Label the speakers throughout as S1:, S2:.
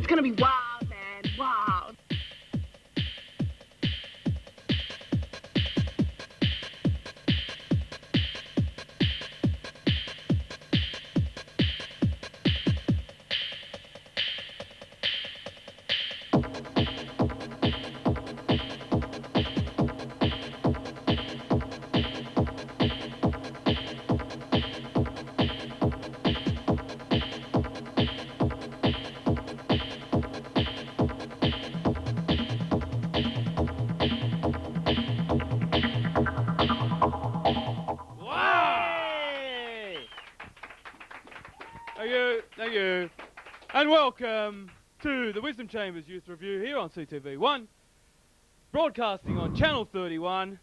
S1: gonna be wild, man, wild.
S2: Thank you. And welcome to the Wisdom Chambers Youth Review here on CTV1, broadcasting on Channel 31.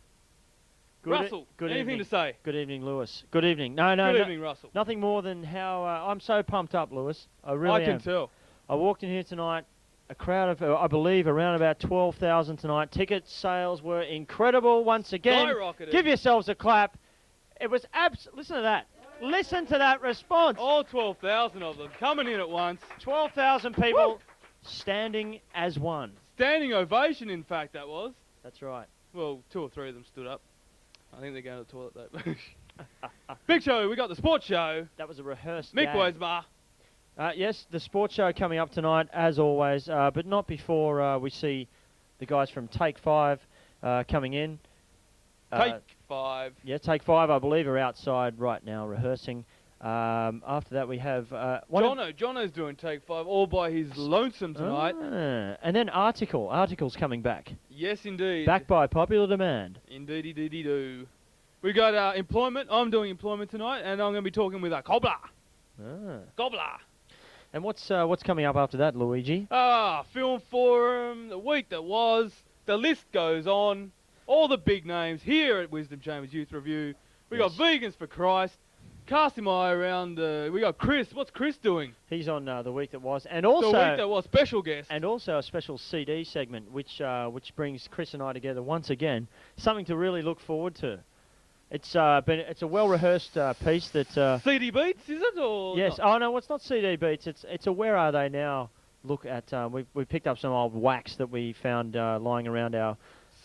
S2: Russell, anything to say?
S3: Good evening, Lewis. Good evening. No,
S2: Good evening, Russell.
S3: Nothing more than how I'm so pumped up, Lewis. I really am.
S2: I can tell.
S3: I walked in here tonight, a crowd of, I believe, around about 12,000 tonight. Ticket sales were incredible once again.
S2: Skyrocketed.
S3: Give yourselves a clap. It was listen to that. Listen to that response.
S2: All 12,000 of them coming in at once.
S3: 12,000 people.
S2: Woo!
S3: Standing as one.
S2: Standing ovation, in fact, that was.
S3: That's right.
S2: Well, 2 or 3 of them stood up. I think they're going to the toilet, though. Big show. We got the sports show.
S3: That was a rehearsed
S2: Mick
S3: game.
S2: Wiersma.
S3: Yes, the sports show coming up tonight, as always, but not before we see the guys from Take 5 coming in.
S2: Take 5.
S3: Yeah, Take 5, I believe, are outside right now rehearsing. After that, we have...
S2: Jonno's doing Take 5 all by his lonesome tonight.
S3: And then Article's coming back.
S2: Yes, indeed.
S3: Back by popular demand.
S2: Indeedy-deedy-do. We got employment. I'm doing employment tonight, and I'm going to be talking with a cobbler. Gobbler.
S3: And what's coming up after that, Luigi?
S2: Film Forum, the week that was. The list goes on. All the big names here at Wisdom Chambers Youth Review. We got Vegans for Christ. Cast him eye around. We got Chris. What's Chris doing?
S3: He's on the week that was, and also
S2: the week that was special guest,
S3: and also a special CD segment, which brings Chris and I together once again. Something to really look forward to. It's a well rehearsed piece that
S2: CD Beats, is it or
S3: yes?
S2: Not?
S3: Oh no, it's not CD Beats. It's a Where Are They Now look at. We picked up some old wax that we found lying around our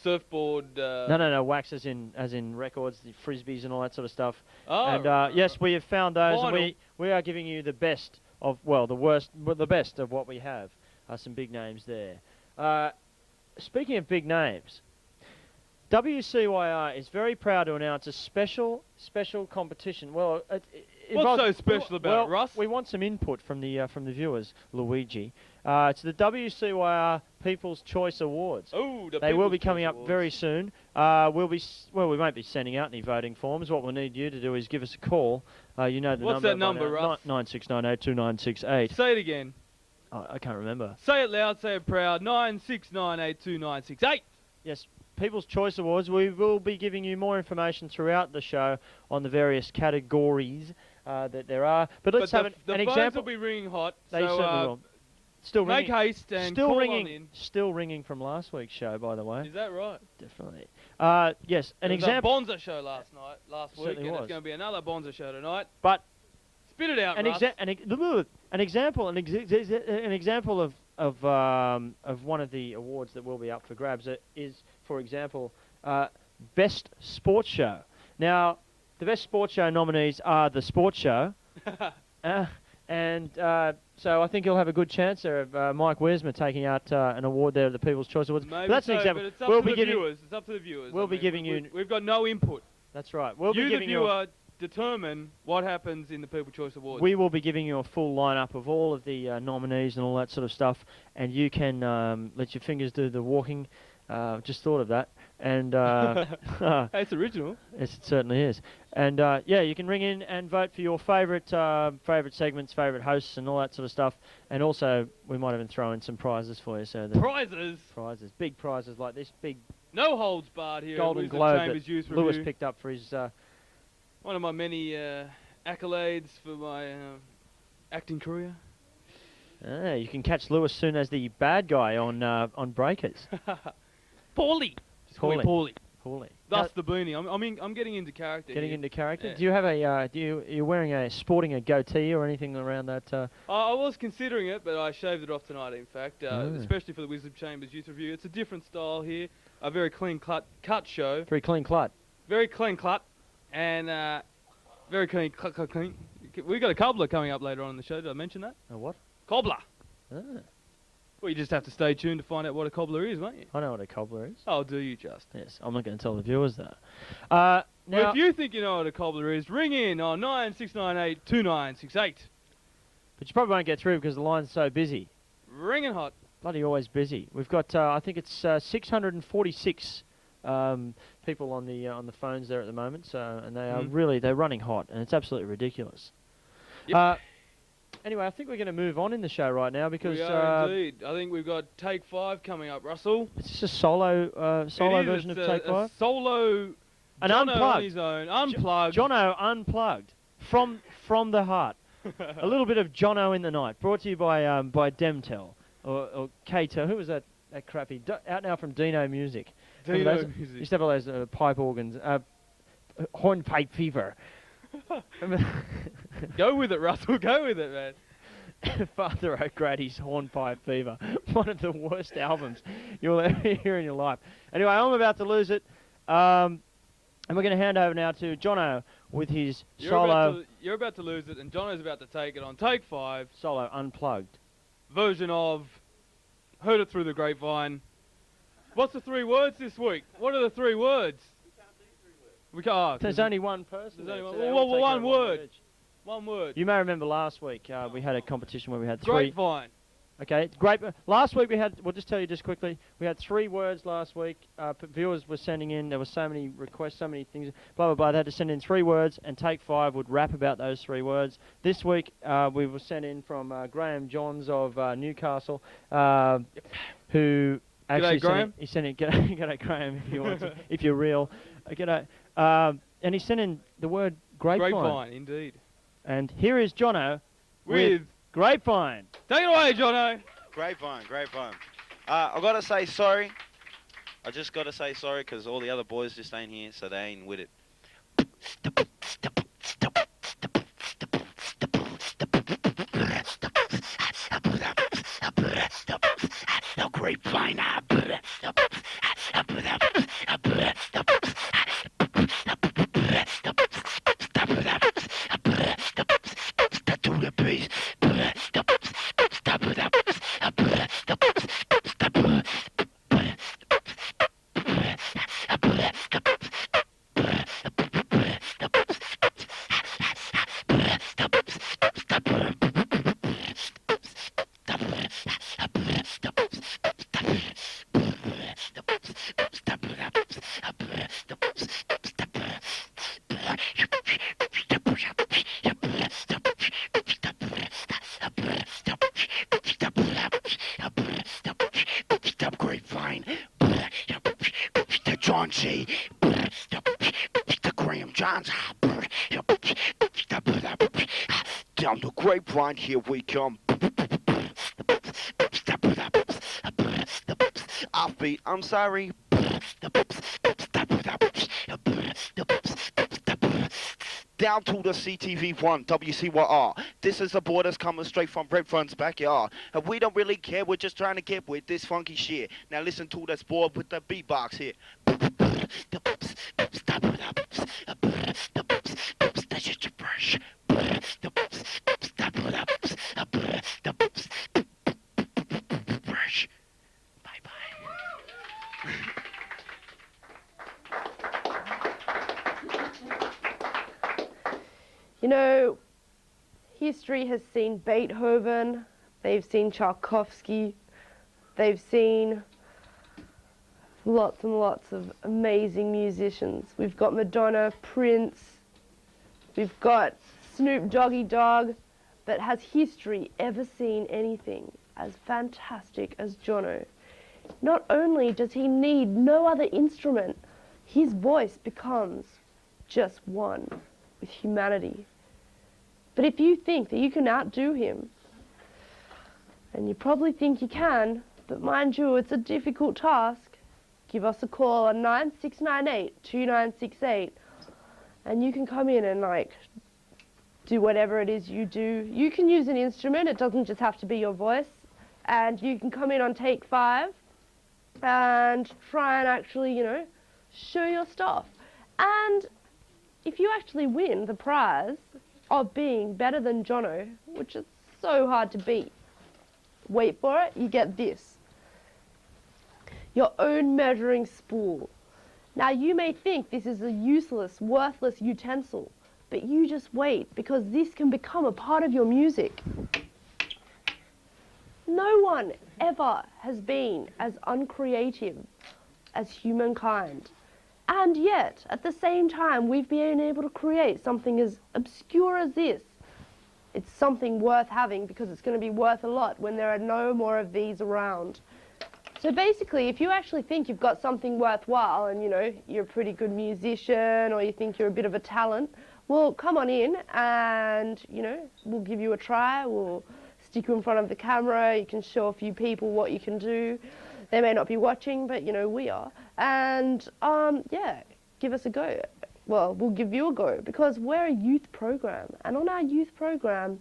S2: surfboard.
S3: No, wax as in records, the frisbees and all that sort of stuff.
S2: Oh,
S3: and yes, we have found those,
S2: vinyl.
S3: and we are giving you the best of, well, the worst, but the best of what we have. Some big names there. Speaking of big names, WCYR is very proud to announce a special competition. Well,
S2: what's so special about it, Russ?
S3: We want some input from the viewers, Luigi. It's the WCYR People's Choice Awards.
S2: Oh,
S3: they will be coming up very soon. We won't be sending out any voting forms. What we'll need you to do is give us a call. You know the number.
S2: What's that number, Russ?
S3: 96982968.
S2: Say it again.
S3: I can't remember.
S2: Say it loud. Say it proud. 96982968.
S3: Yes. People's Choice Awards. We will be giving you more information throughout the show on the various categories that there are. But let's have an example.
S2: The phones will be ringing hot.
S3: They certainly will.
S2: Still ringing. Make haste and call on in.
S3: Still ringing from last week's show, by the way.
S2: Is that right?
S3: Definitely. Yes, an
S2: example. There was a Bonza show last week, and
S3: was.
S2: there's going to be another Bonza show tonight.
S3: But
S2: spit it out,
S3: an example of one of the awards that will be up for grabs is, for example, Best Sports Show. Now, the Best Sports Show nominees are The Sports Show, so I think you'll have a good chance there of Mike Wiersma taking out an award there at the People's Choice Awards.
S2: Maybe
S3: but that's
S2: so,
S3: an example.
S2: But it's up to the viewers. It's up to the viewers.
S3: We'll be giving you.
S2: We've got no input.
S3: That's right. We'll be
S2: the
S3: giving
S2: viewer, determine what happens in the People's Choice Awards.
S3: We will be giving you a full lineup of all of the nominees and all that sort of stuff, and you can let your fingers do the walking. Just thought of that. And
S2: it's original.
S3: Yes, it certainly is. And yeah, you can ring in and vote for your favourite segments, favourite hosts, and all that sort of stuff. And also, we might even throw in some prizes for you. So
S2: prizes,
S3: big prizes like this, big.
S2: No holds barred here.
S3: Golden Globe that Lewis picked up for his.
S2: One of my many accolades for my acting career.
S3: You can catch Lewis soon as the bad guy on Breakers.
S2: Paulie. Just call me Paulie.
S3: Poorly.
S2: Thus the beanie. I'm getting into character.
S3: Getting
S2: here.
S3: into character.
S2: Yeah.
S3: Do you have a? You're wearing sporting a goatee or anything around that?
S2: I was considering it, but I shaved it off tonight. In fact, especially for the Wisdom Chambers Youth Review, it's a different style here. A very clean cut show.
S3: Very clean cut.
S2: Very clean cut, and very clean. We got a cobbler coming up later on in the show. Did I mention that?
S3: A what?
S2: Cobbler.
S3: Ah.
S2: Well, you just have to stay tuned to find out what a cobbler is, won't you?
S3: I know what a cobbler is.
S2: Oh, do you just?
S3: Yes, I'm not going to tell the viewers that.
S2: Well,
S3: Now,
S2: if you think you know what a cobbler is, ring in on 96982968.
S3: but you probably won't get through because the line's so busy.
S2: Ringing hot.
S3: Bloody always busy. We've got, I think it's 646 people on the phones there at the moment. So, and they are they're running hot, and it's absolutely ridiculous.
S2: Yep.
S3: Anyway, I think we're going to move on in the show right now because
S2: We are indeed. I think we've got Take 5 coming up, Russell.
S3: it's just a solo version of Take 5.
S2: A solo.
S3: An
S2: Johnno
S3: unplugged.
S2: on his own. Unplugged.
S3: Jonno unplugged from the heart. A little bit of Jonno in the night. Brought to you by Demtel or K-Tel. Who was that crappy? Out now from Dino Music.
S2: Dino
S3: Those,
S2: Music.
S3: Used to have all those pipe organs. Hornpipe fever.
S2: Go with it, Russell. Go with it, man.
S3: Father O'Grady's Hornpipe Fever. One of the worst albums you'll ever hear in your life. Anyway, I'm about to lose it. And we're going to hand over now to Jonno with his solo...
S2: You're about to lose it, and Johnno's about to take it on Take 5.
S3: Solo unplugged.
S2: Version of Heard It Through the Grapevine. What's the 3 words this week? What are the 3 words? We can't.
S3: There's only one person.
S2: There's only
S3: there,
S2: one.
S3: so they
S2: Well,
S3: all take
S2: one
S3: over
S2: word.
S3: each.
S2: One word.
S3: You may remember last week we had a competition where we had 3.
S2: Grapevine.
S3: Okay, great. Last week we'll just tell you just quickly, we had 3 words last week. Viewers were sending in, there were so many requests, so many things, blah, blah, blah. They had to send in 3 words, and Take 5 would rap about those 3 words. This week we were sent in from Graham Johns of Newcastle, who actually
S2: Graham.
S3: He sent in, g'day Graham, if you want to, if you're real. G'day. And he sent in the word grapevine.
S2: Grapevine, indeed.
S3: And here is Jonno
S2: With
S3: grapevine.
S2: Take it away, Johnno.
S4: Grapevine. I've got to say sorry. I just got to say sorry because all the other boys just ain't here, so they ain't with it. The grapevine. Grapevine, the John C, the Graham Johns, down the grapevine, here we come. Offbeat, I'm sorry. Down to the CTV1, WCYR. This is the borders coming straight from Redfern's backyard. And we don't really care, we're just trying to get with this funky shit. Now listen to this boy with the beatbox here. That's just a brush. Brush. Bye-bye.
S1: You know, history has seen Beethoven, they've seen Tchaikovsky, they've seen lots and lots of amazing musicians. We've got Madonna, Prince, we've got Snoop Doggy Dogg, but has history ever seen anything as fantastic as Jonno? Not only does he need no other instrument, his voice becomes just one with humanity. But if you think that you can outdo him, and you probably think you can, but mind you, it's a difficult task, give us a call on 9698-2968, and you can come in and like do whatever it is you do. You can use an instrument, it doesn't just have to be your voice, and you can come in on take 5 and try and actually, you know, show your stuff. And if you actually win the prize of being better than Jonno, which is so hard to beat, wait for it, you get this. Your own measuring spool. Now you may think this is a useless, worthless utensil, but you just wait, because this can become a part of your music. No one ever has been as uncreative as humankind. And yet, at the same time, we've been able to create something as obscure as this. It's something worth having, because it's going to be worth a lot when there are no more of these around. So basically, if you actually think you've got something worthwhile and, you know, you're a pretty good musician or you think you're a bit of a talent, well, come on in and, you know, we'll give you a try. We'll stick you in front of the camera. You can show a few people what you can do. They may not be watching, but, you know, we are. And, yeah, give us a go. Well, we'll give you a go, because we're a youth program. And on our youth program,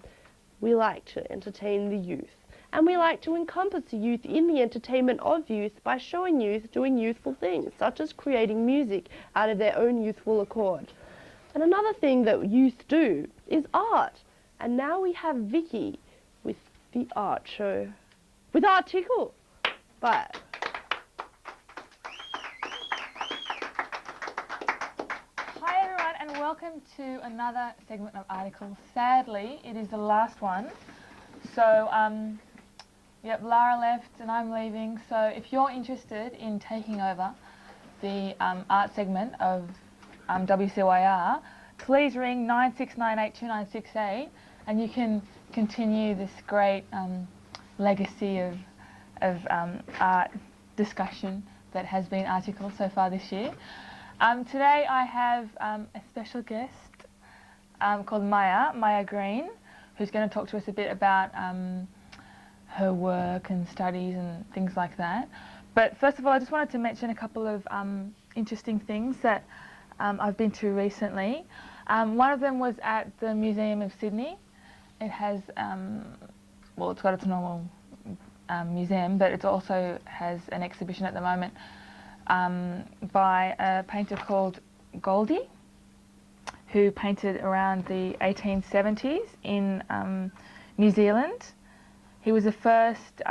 S1: we like to entertain the youth. And we like to encompass the youth in the entertainment of youth by showing youth doing youthful things, such as creating music out of their own youthful accord. And another thing that youth do is art. And now we have Vicky with the art show, with Article. But
S5: hi everyone, and welcome to another segment of Article. Sadly, it is the last one. So, yep, Lara left and I'm leaving. So if you're interested in taking over the art segment of WCYR, please ring 9698-2968 and you can continue this great legacy of art discussion that has been Article so far this year. Today I have a special guest called Maya Green, who's going to talk to us a bit about her work and studies and things like that. But first of all, I just wanted to mention a couple of interesting things that I've been to recently. One of them was at the Museum of Sydney. It has, well, it's got its normal museum, but it also has an exhibition at the moment by a painter called Goldie, who painted around the 1870s in New Zealand. He was the first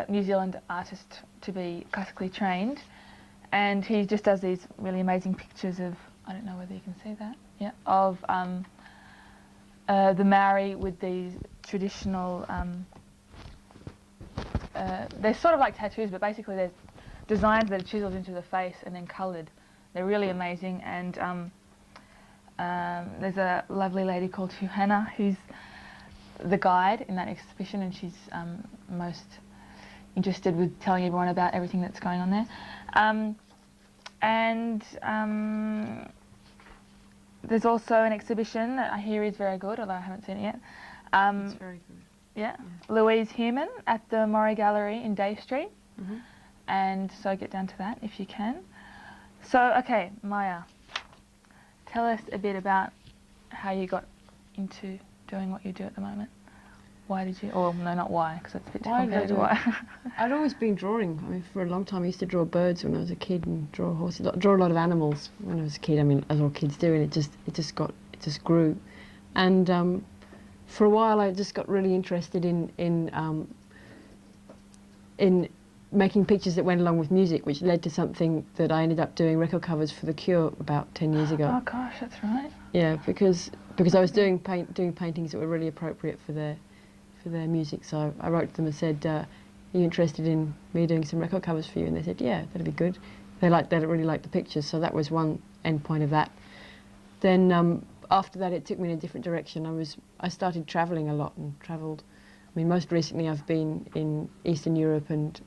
S5: New Zealand artist to be classically trained, and he just does these really amazing pictures of, I don't know whether you can see that, yeah, of the Maori with these traditional, they're sort of like tattoos, but basically there's designs that are chiseled into the face and then coloured. They're really amazing, and there's a lovely lady called Johanna who's the guide in that exhibition, and she's most interested with telling everyone about everything that's going on there. There's also an exhibition that I hear is very good, although I haven't seen it yet.
S6: It's very good.
S5: Yeah. Louise Human at the Murray Gallery in Day Street.
S6: Mm-hmm.
S5: And so get down to that if you can. So, okay, Maya, tell us a bit about how you got into doing what you do at the moment. Why did you, or no, not why, because that's a bit too complicated. Why?
S6: I'd always been drawing. I mean, for a long time I used to draw birds when I was a kid and draw horses, draw a lot of animals when I was a kid. I mean, as all kids do, and it just grew. And for a while I just got really interested in making pictures that went along with music, which led to something that I ended up doing record covers for The Cure about 10 years ago.
S5: Oh gosh, that's right.
S6: Yeah, because I was doing paintings that were really appropriate for their music. So I wrote to them and said, are you interested in me doing some record covers for you? And they said, yeah, that'd be good. They really liked the pictures, so that was one end point of that. Then after that it took me in a different direction. I started travelling a lot and travelled. I mean, most recently I've been in Eastern Europe and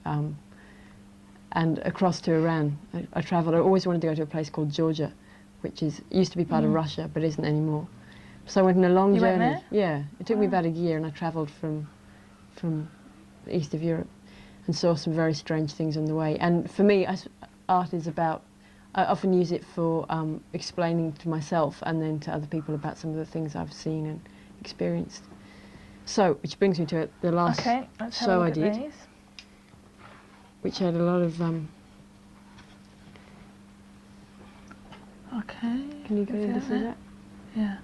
S6: across to Iran. I travelled. I always wanted to go to a place called Georgia, which used to be part of Russia but isn't anymore. So I went on a long journey.
S5: Went there?
S6: Yeah, it took me about a year, and I travelled from the east of Europe. and saw some very strange things on the way. And for me, art is about, I often use it for explaining to myself and then to other people about some of the things I've seen and experienced. So, which brings me to the last show I did,
S5: these.
S6: which had a lot of.
S5: Okay.
S6: Can you go in to see that?
S5: Yeah.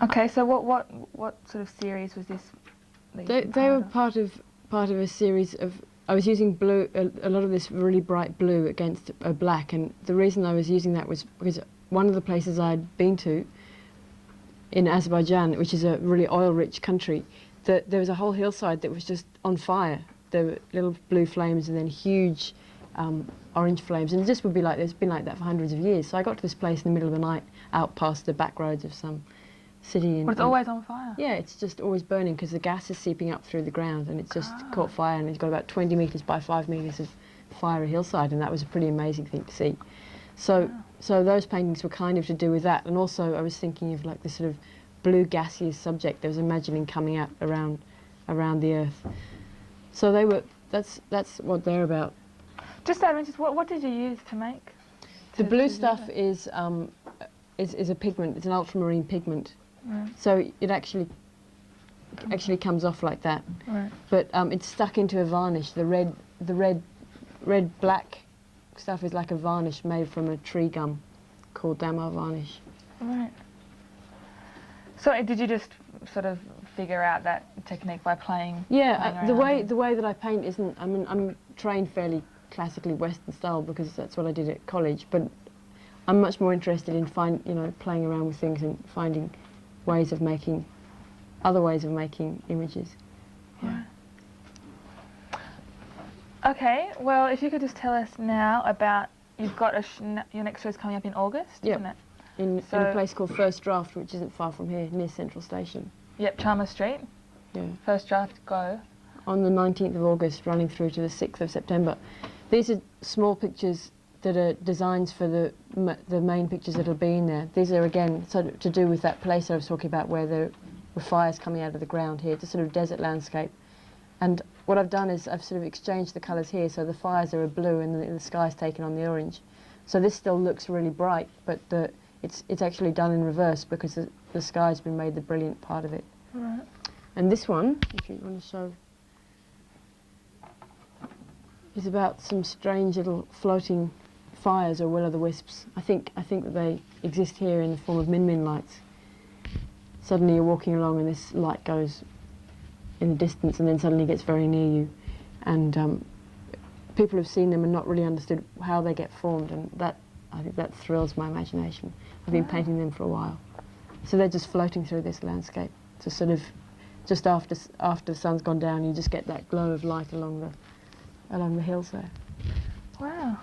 S5: Okay, so what sort of series was this?
S6: They were part of a series of. I was using blue, a lot of this really bright blue against a black, and the reason I was using that was because one of the places I'd been to in Azerbaijan, which is a really oil-rich country, there was a whole hillside that was just on fire. There were little blue flames and then huge orange flames, and it just would be like, it's been like that for hundreds of years. So I got to this place in the middle of the night, out past the back roads of some city.
S5: But it's always on fire?
S6: Yeah, it's just always burning because the gas is seeping up through the ground, and it's just caught fire, and it's got about 20 metres by 5 metres of fire hillside, and that was a pretty amazing thing to see. So, so those paintings were kind of to do with that, and also I was thinking of like this sort of blue gaseous subject I was imagining coming out around the Earth. So they were, that's what they're about.
S5: Just out of interest, what did you use to make?
S6: The blue stuff is a pigment. It's an ultramarine pigment.
S5: Right.
S6: So it actually comes off like that.
S5: Right.
S6: But it's stuck into a varnish. The red black stuff is like a varnish made from a tree gum called damar varnish.
S5: Right. So did you just sort of figure out that technique by playing?
S6: Yeah, the way that I paint isn't. I mean, I'm trained fairly classically Western style because that's what I did at college. But I'm much more interested in playing around with things and finding ways of making, other ways of making images. Yeah.
S5: Okay. Well, if you could just tell us now about, you've got your next show is coming up in August, isn't it?
S6: In a place called First Draft, which isn't far from here, near Central Station.
S5: Yep, Chalmers Street.
S6: Yeah.
S5: First Draft, go. On
S6: the 19th of August, running through to the 6th of September. These are small pictures that are designs for the main pictures that'll be in there. These are, again, sort of to do with that place I was talking about where there were fires coming out of the ground here. It's a sort of desert landscape. And what I've done is I've sort of exchanged the colours here, so the fires are a blue and the sky's taken on the orange. So this still looks really bright, but it's actually done in reverse because the sky's been made the brilliant part of it.
S5: Right.
S6: And this one, if you want to show, is about some strange little floating fires or will-o'-the-wisps. I think that they exist here in the form of min-min lights. Suddenly you're walking along and this light goes in the distance and then suddenly gets very near you. And people have seen them and not really understood how they get formed, and I think that thrills my imagination. I've been painting them for a while. So they're just floating through this landscape. So sort of just after the sun's gone down, you just get that glow of light along the hills there.
S5: Wow.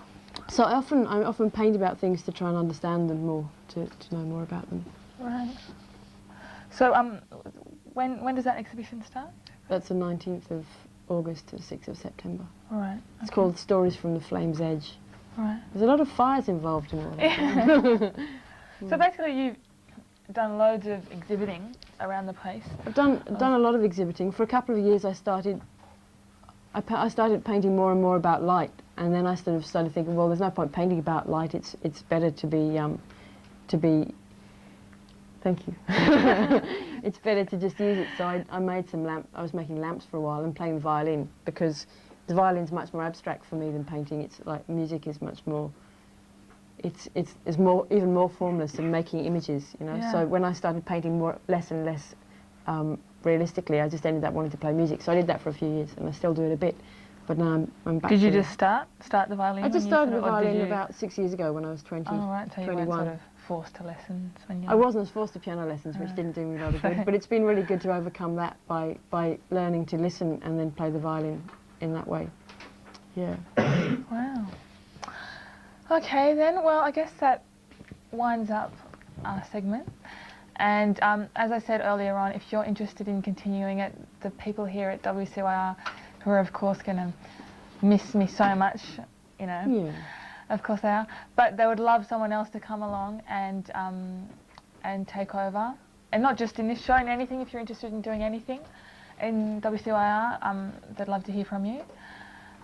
S6: So I often paint about things to try and understand them more, to know more about them.
S5: Right. So when does that exhibition start?
S6: That's the 19th of August to the 6th of September.
S5: All right.
S6: It's called Stories from the Flame's Edge.
S5: Right.
S6: There's a lot of fires involved in all that.
S5: So basically you've done loads of exhibiting around the place.
S6: I've done a lot of exhibiting. For a couple of years I started painting more and more about light, and then I sort of started thinking, well, there's no point painting about light. It's better to be thank you. It's better to just use it. So I made some I was making lamps for a while and playing the violin, because the violin's much more abstract for me than painting. It's like music is much more. It's even more formless and making images, you know.
S5: Yeah.
S6: So when I started painting less and less realistically, I just ended up wanting to play music. So I did that for a few years, and I still do it a bit. But now I'm back.
S5: Did you just start the violin?
S6: I just started the violin about 6 years ago when I was 20.
S5: Oh right, so you
S6: 21.
S5: weren't sort of forced to lessons when you.
S6: I wasn't forced to piano lessons, which didn't do me a lot of good. But it's been really good to overcome that by learning to listen and then play the violin in that way. Yeah.
S5: Wow. Okay then, well I guess that winds up our segment. And as I said earlier on, if you're interested in continuing it, the people here at WCYR, who are of course going to miss me so much, you know,
S6: Yeah.
S5: of course they are, but they would love someone else to come along and take over. And not just in this show, in anything, if you're interested in doing anything. in WCYR, they'd love to hear from you.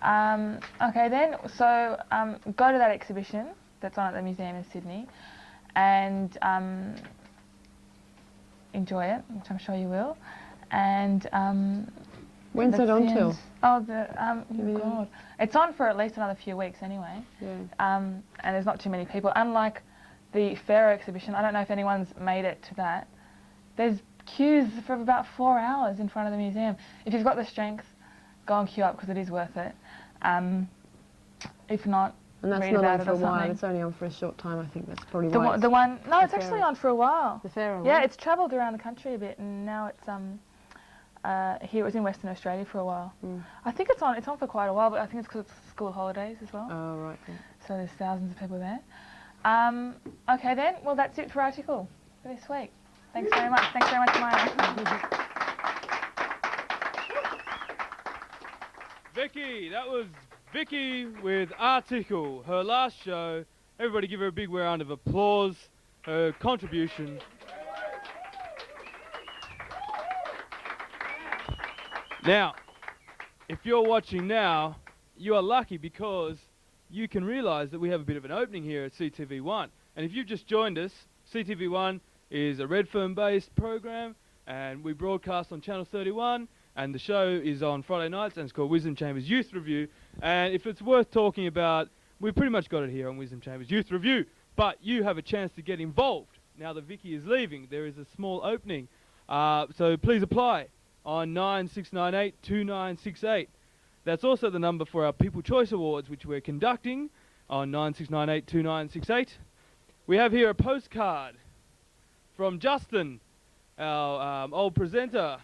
S5: Okay then, so go to that exhibition that's on at the museum in Sydney and enjoy it, which I'm sure you will. And
S6: when's it on till?
S5: Oh, God. It's on for at least another few weeks anyway.
S6: Yeah.
S5: And there's not too many people. Unlike the Pharaoh exhibition, I don't know if anyone's made it to that. There's queues for about 4 hours in front of the museum. If you've got the strength, go and queue up because it is worth it. If not,
S6: And that's
S5: read
S6: not
S5: about
S6: on
S5: it
S6: for
S5: or
S6: a while.
S5: something.
S6: It's only on for a short time. I think that's probably
S5: The
S6: why.
S5: one, the one, no,
S6: the
S5: it's actually
S6: Pharaoh.
S5: on for a while.
S6: The Pharaoh.
S5: Yeah,
S6: one?
S5: it's travelled around the country a bit, and now it's here. It was in Western Australia for a while. I think it's on for quite a while, but I think it's because it's school holidays as well.
S6: Oh right. Yeah.
S5: So there's thousands of people there. Okay then, well that's it for Article for this week. Thanks very much. Thanks very much, Maya.
S2: Vicky, that was Vicky with Article, her last show. Everybody give her a big round of applause. Her contribution. Now, if you're watching now, you are lucky because you can realise that we have a bit of an opening here at CTV1. And if you've just joined us, CTV1 is a Redfern-based program, and we broadcast on Channel 31, and the show is on Friday nights, and it's called Wisdom Chambers Youth Review. And if it's worth talking about, we've pretty much got it here on Wisdom Chambers Youth Review, but you have a chance to get involved. Now that Vicky is leaving, there is a small opening, so please apply on 9698-2968. That's also the number for our People Choice Awards, which we're conducting on 9698-2968. We have here a postcard from Justin, our old presenter,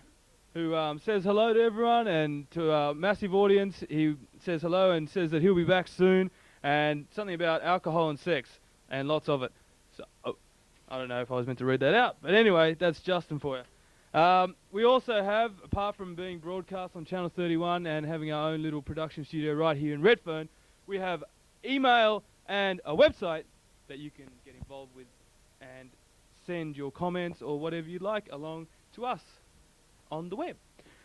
S2: who says hello to everyone and to our massive audience. He says hello and says that he'll be back soon, and something about alcohol and sex, and lots of it. So, I don't know if I was meant to read that out, but anyway, that's Justin for you. We also have, apart from being broadcast on Channel 31 and having our own little production studio right here in Redfern, we have email and a website that you can get involved with and send your comments or whatever you'd like along to us on the web.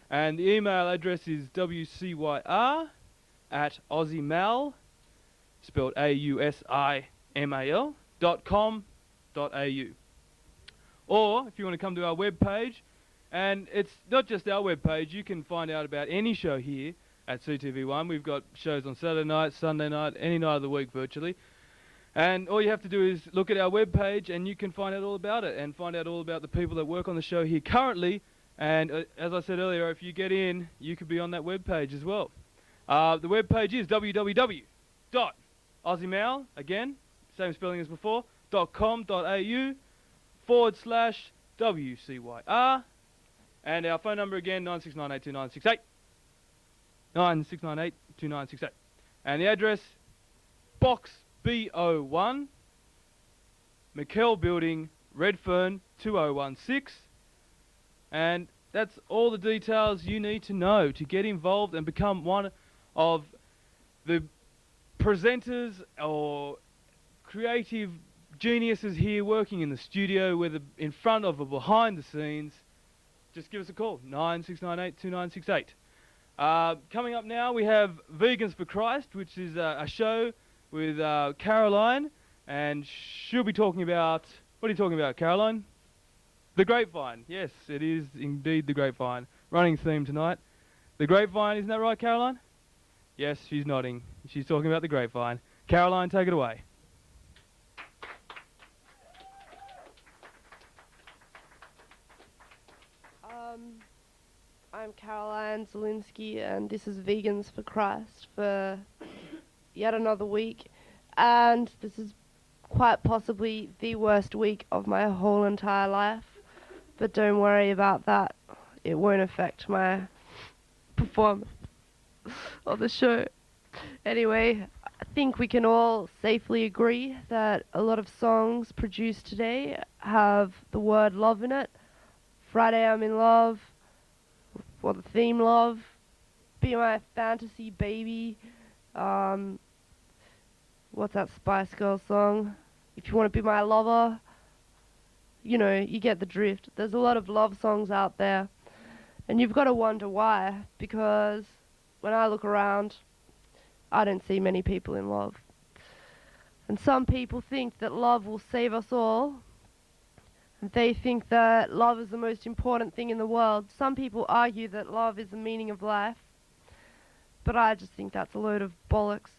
S2: And the email address is WCYR@AussieMal, spelled AUSIMAL.com.au. Or if you want to come to our web page, and it's not just our web page, you can find out about any show here at CTV1. We've got shows on Saturday night, Sunday night, any night of the week virtually. And all you have to do is look at our web page and you can find out all about it and find out all about the people that work on the show here currently. And as I said earlier, if you get in, you could be on that web page as well. The web page is www.AussieMal, again, same spelling as before, .com.au/WCYR. And our phone number again, 96982968. 96982968. And the address, Box B01, McKell Building, Redfern 2016. And that's all the details you need to know to get involved and become one of the presenters or creative geniuses here working in the studio, whether in front of or behind the scenes. Just give us a call, 9698-2968. Coming up now, we have Vegans for Christ, which is a show with Caroline, and she'll be talking about... What are you talking about, Caroline? The Grapevine. Yes, it is indeed the Grapevine. Running theme tonight. The Grapevine, isn't that right, Caroline? Yes, she's nodding. She's talking about the Grapevine. Caroline, take it away.
S1: I'm Caroline Zilinsky, and this is Vegans for Christ for yet another week. And this is quite possibly the worst week of my whole entire life. But don't worry about that. It won't affect my performance of the show. Anyway, I think we can all safely agree that a lot of songs produced today have the word love in it. Friday I'm in love, or the theme love, Be My Fantasy Baby, what's that Spice Girls song? If You Want to Be My Lover, you know, you get the drift. There's a lot of love songs out there. And you've got to wonder why, because when I look around, I don't see many people in love. And some people think that love will save us all. And they think that love is the most important thing in the world. Some people argue that love is the meaning of life. But I just think that's a load of bollocks.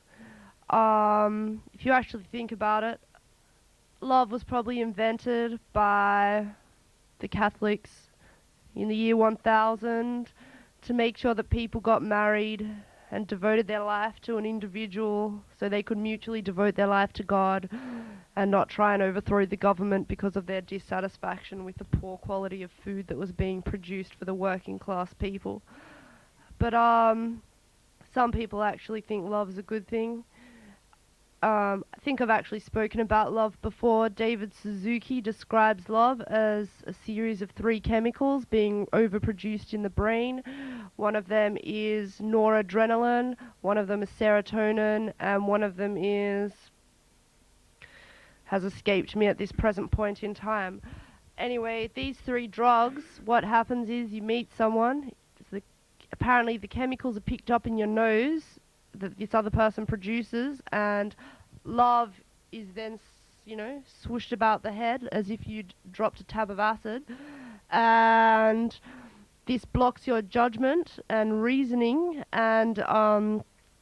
S1: If you actually think about it, love was probably invented by the Catholics in the year 1000 to make sure that people got married and devoted their life to an individual so they could mutually devote their life to God and not try and overthrow the government because of their dissatisfaction with the poor quality of food that was being produced for the working class people. But some people actually think love is a good thing. I think I've actually spoken about love before. David Suzuki describes love as a series of 3 chemicals being overproduced in the brain. One of them is noradrenaline, one of them is serotonin, and one of them has escaped me at this present point in time. Anyway, these 3 drugs, what happens is you meet someone, apparently the chemicals are picked up in your nose that this other person produces, and love is then, swooshed about the head as if you'd dropped a tab of acid, and this blocks your judgment and reasoning and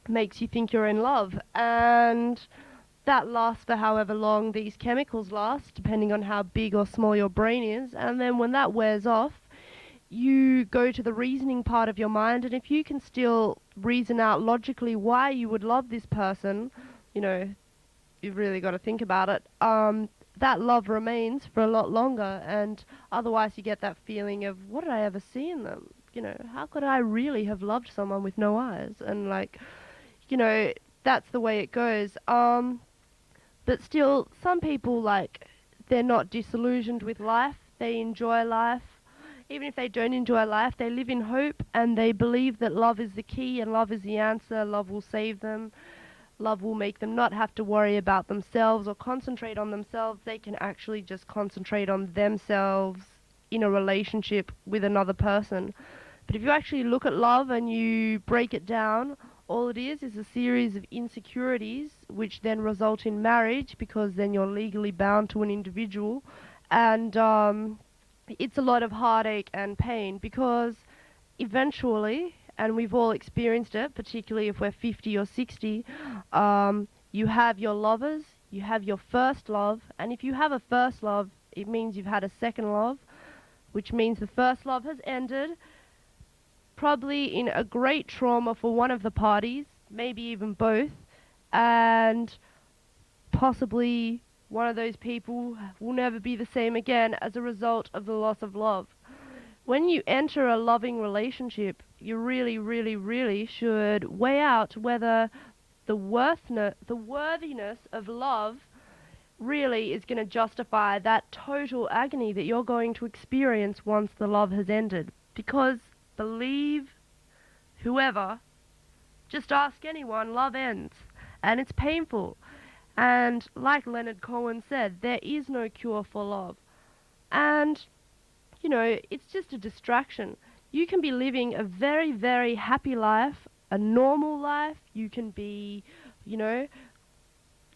S1: makes you think you're in love. And that lasts for however long these chemicals last, depending on how big or small your brain is. And then when that wears off, you go to the reasoning part of your mind, and if you can still reason out logically why you would love this person, you've really got to think about it, that love remains for a lot longer. And otherwise you get that feeling of, what did I ever see in them? How could I really have loved someone with no eyes? And that's the way it goes. But still, some people, they're not disillusioned with life. They enjoy life. Even if they don't enjoy life, they live in hope, and they believe that love is the key and love is the answer. Love will save them. Love will make them not have to worry about themselves or concentrate on themselves. They can actually just concentrate on themselves in a relationship with another person. But if you actually look at love and you break it down, all it is a series of insecurities which then result in marriage, because then you're legally bound to an individual. And it's a lot of heartache and pain, because eventually, and we've all experienced it, particularly if we're 50 or 60, you have your lovers, you have your first love, and if you have a first love, it means you've had a second love, which means the first love has ended, probably in a great trauma for one of the parties, maybe even both, and possibly one of those people will never be the same again as a result of the loss of love. When you enter a loving relationship, you really, really, really should weigh out whether the worthiness of love really is going to justify that total agony that you're going to experience once the love has ended. Because, believe whoever, just ask anyone, love ends. And it's painful. And like Leonard Cohen said, there is no cure for love. And, it's just a distraction. You can be living a very, very happy life, a normal life. You can be,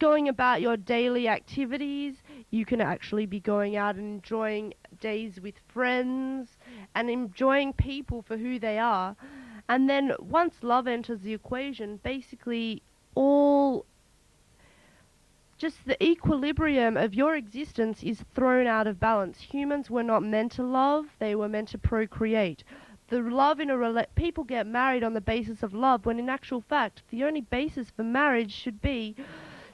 S1: going about your daily activities. You can actually be going out and enjoying days with friends and enjoying people for who they are. And then once love enters the equation, basically just the equilibrium of your existence is thrown out of balance. Humans were not meant to love, they were meant to procreate. The love in people get married on the basis of love, when in actual fact, the only basis for marriage should be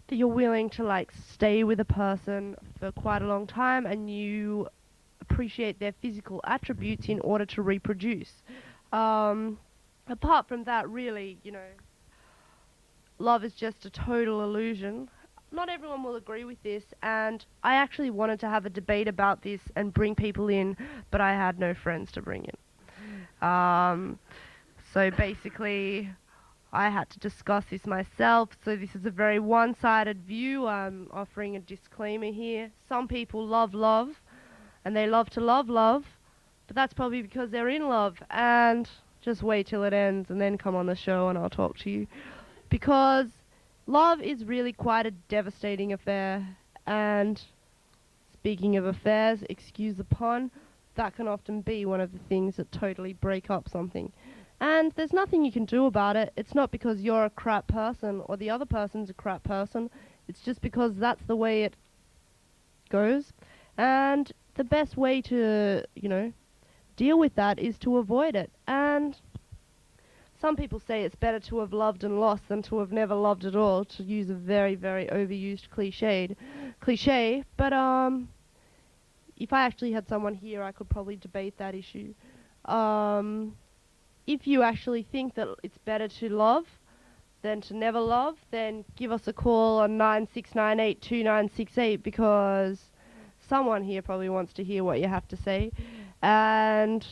S1: that you're willing to stay with a person for quite a long time and you appreciate their physical attributes in order to reproduce. Apart from that, really, love is just a total illusion. Not everyone will agree with this, and I actually wanted to have a debate about this and bring people in, but I had no friends to bring in. So basically, I had to discuss this myself. So this is a very one-sided view. I'm offering a disclaimer here. Some people love love, and they love to love love, But that's probably because they're in love, and just wait till it ends and then come on the show and I'll talk to you. Because love is really quite a devastating affair, and speaking of affairs, excuse the pun, that can often be one of the things that totally break up something. And there's nothing you can do about it. It's not because you're a crap person or the other person's a crap person. It's just because that's the way it goes. And the best way to, deal with that is to avoid it. And some people say it's better to have loved and lost than to have never loved at all, to use a very, very overused cliche. But if I actually had someone here, I could probably debate that issue. If you actually think that it's better to love than to never love, then give us a call on 96982968, because someone here probably wants to hear what you have to say. And,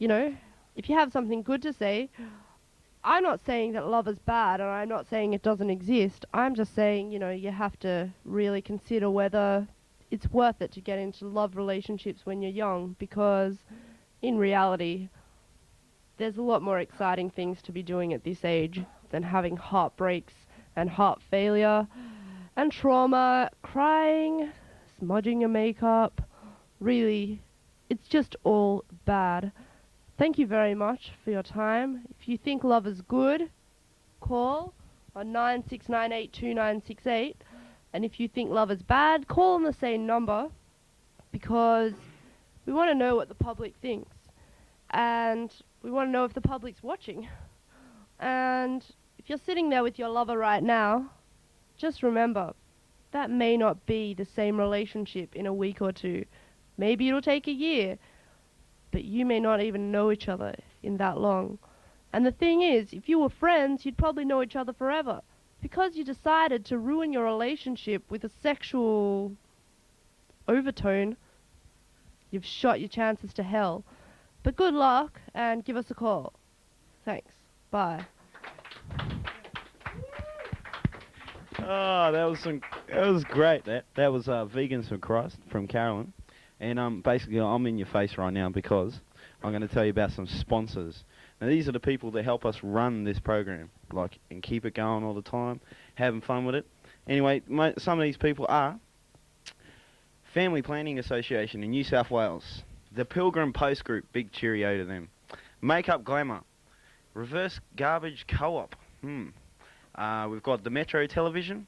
S1: if you have something good to say, I'm not saying that love is bad, and I'm not saying it doesn't exist. I'm just saying, you have to really consider whether it's worth it to get into love relationships when you're young, because in reality, there's a lot more exciting things to be doing at this age than having heartbreaks and heart failure and trauma, crying, smudging your makeup. Really, it's just all bad. Thank you very much for your time. If you think love is good, call on 96982968. And if you think love is bad, call on the same number, because we want to know what the public thinks. And we want to know if the public's watching. And if you're sitting there with your lover right now, just remember, that may not be the same relationship in a week or two. Maybe it'll take a year, but you may not even know each other in that long. And the thing is, if you were friends, you'd probably know each other forever. Because you decided to ruin your relationship with a sexual overtone, you've shot your chances to hell. But good luck, and give us a call. Thanks. Bye.
S7: Oh, that was great. That was Vegans for Christ from Carolyn. And basically, I'm in your face right now because I'm going to tell you about some sponsors. Now, these are the people that help us run this program, and keep it going all the time, having fun with it. Anyway, some of these people are Family Planning Association in New South Wales, the Pilgrim Post Group, big cheerio to them, Makeup Glamour, Reverse Garbage Co-op, we've got the Metro Television,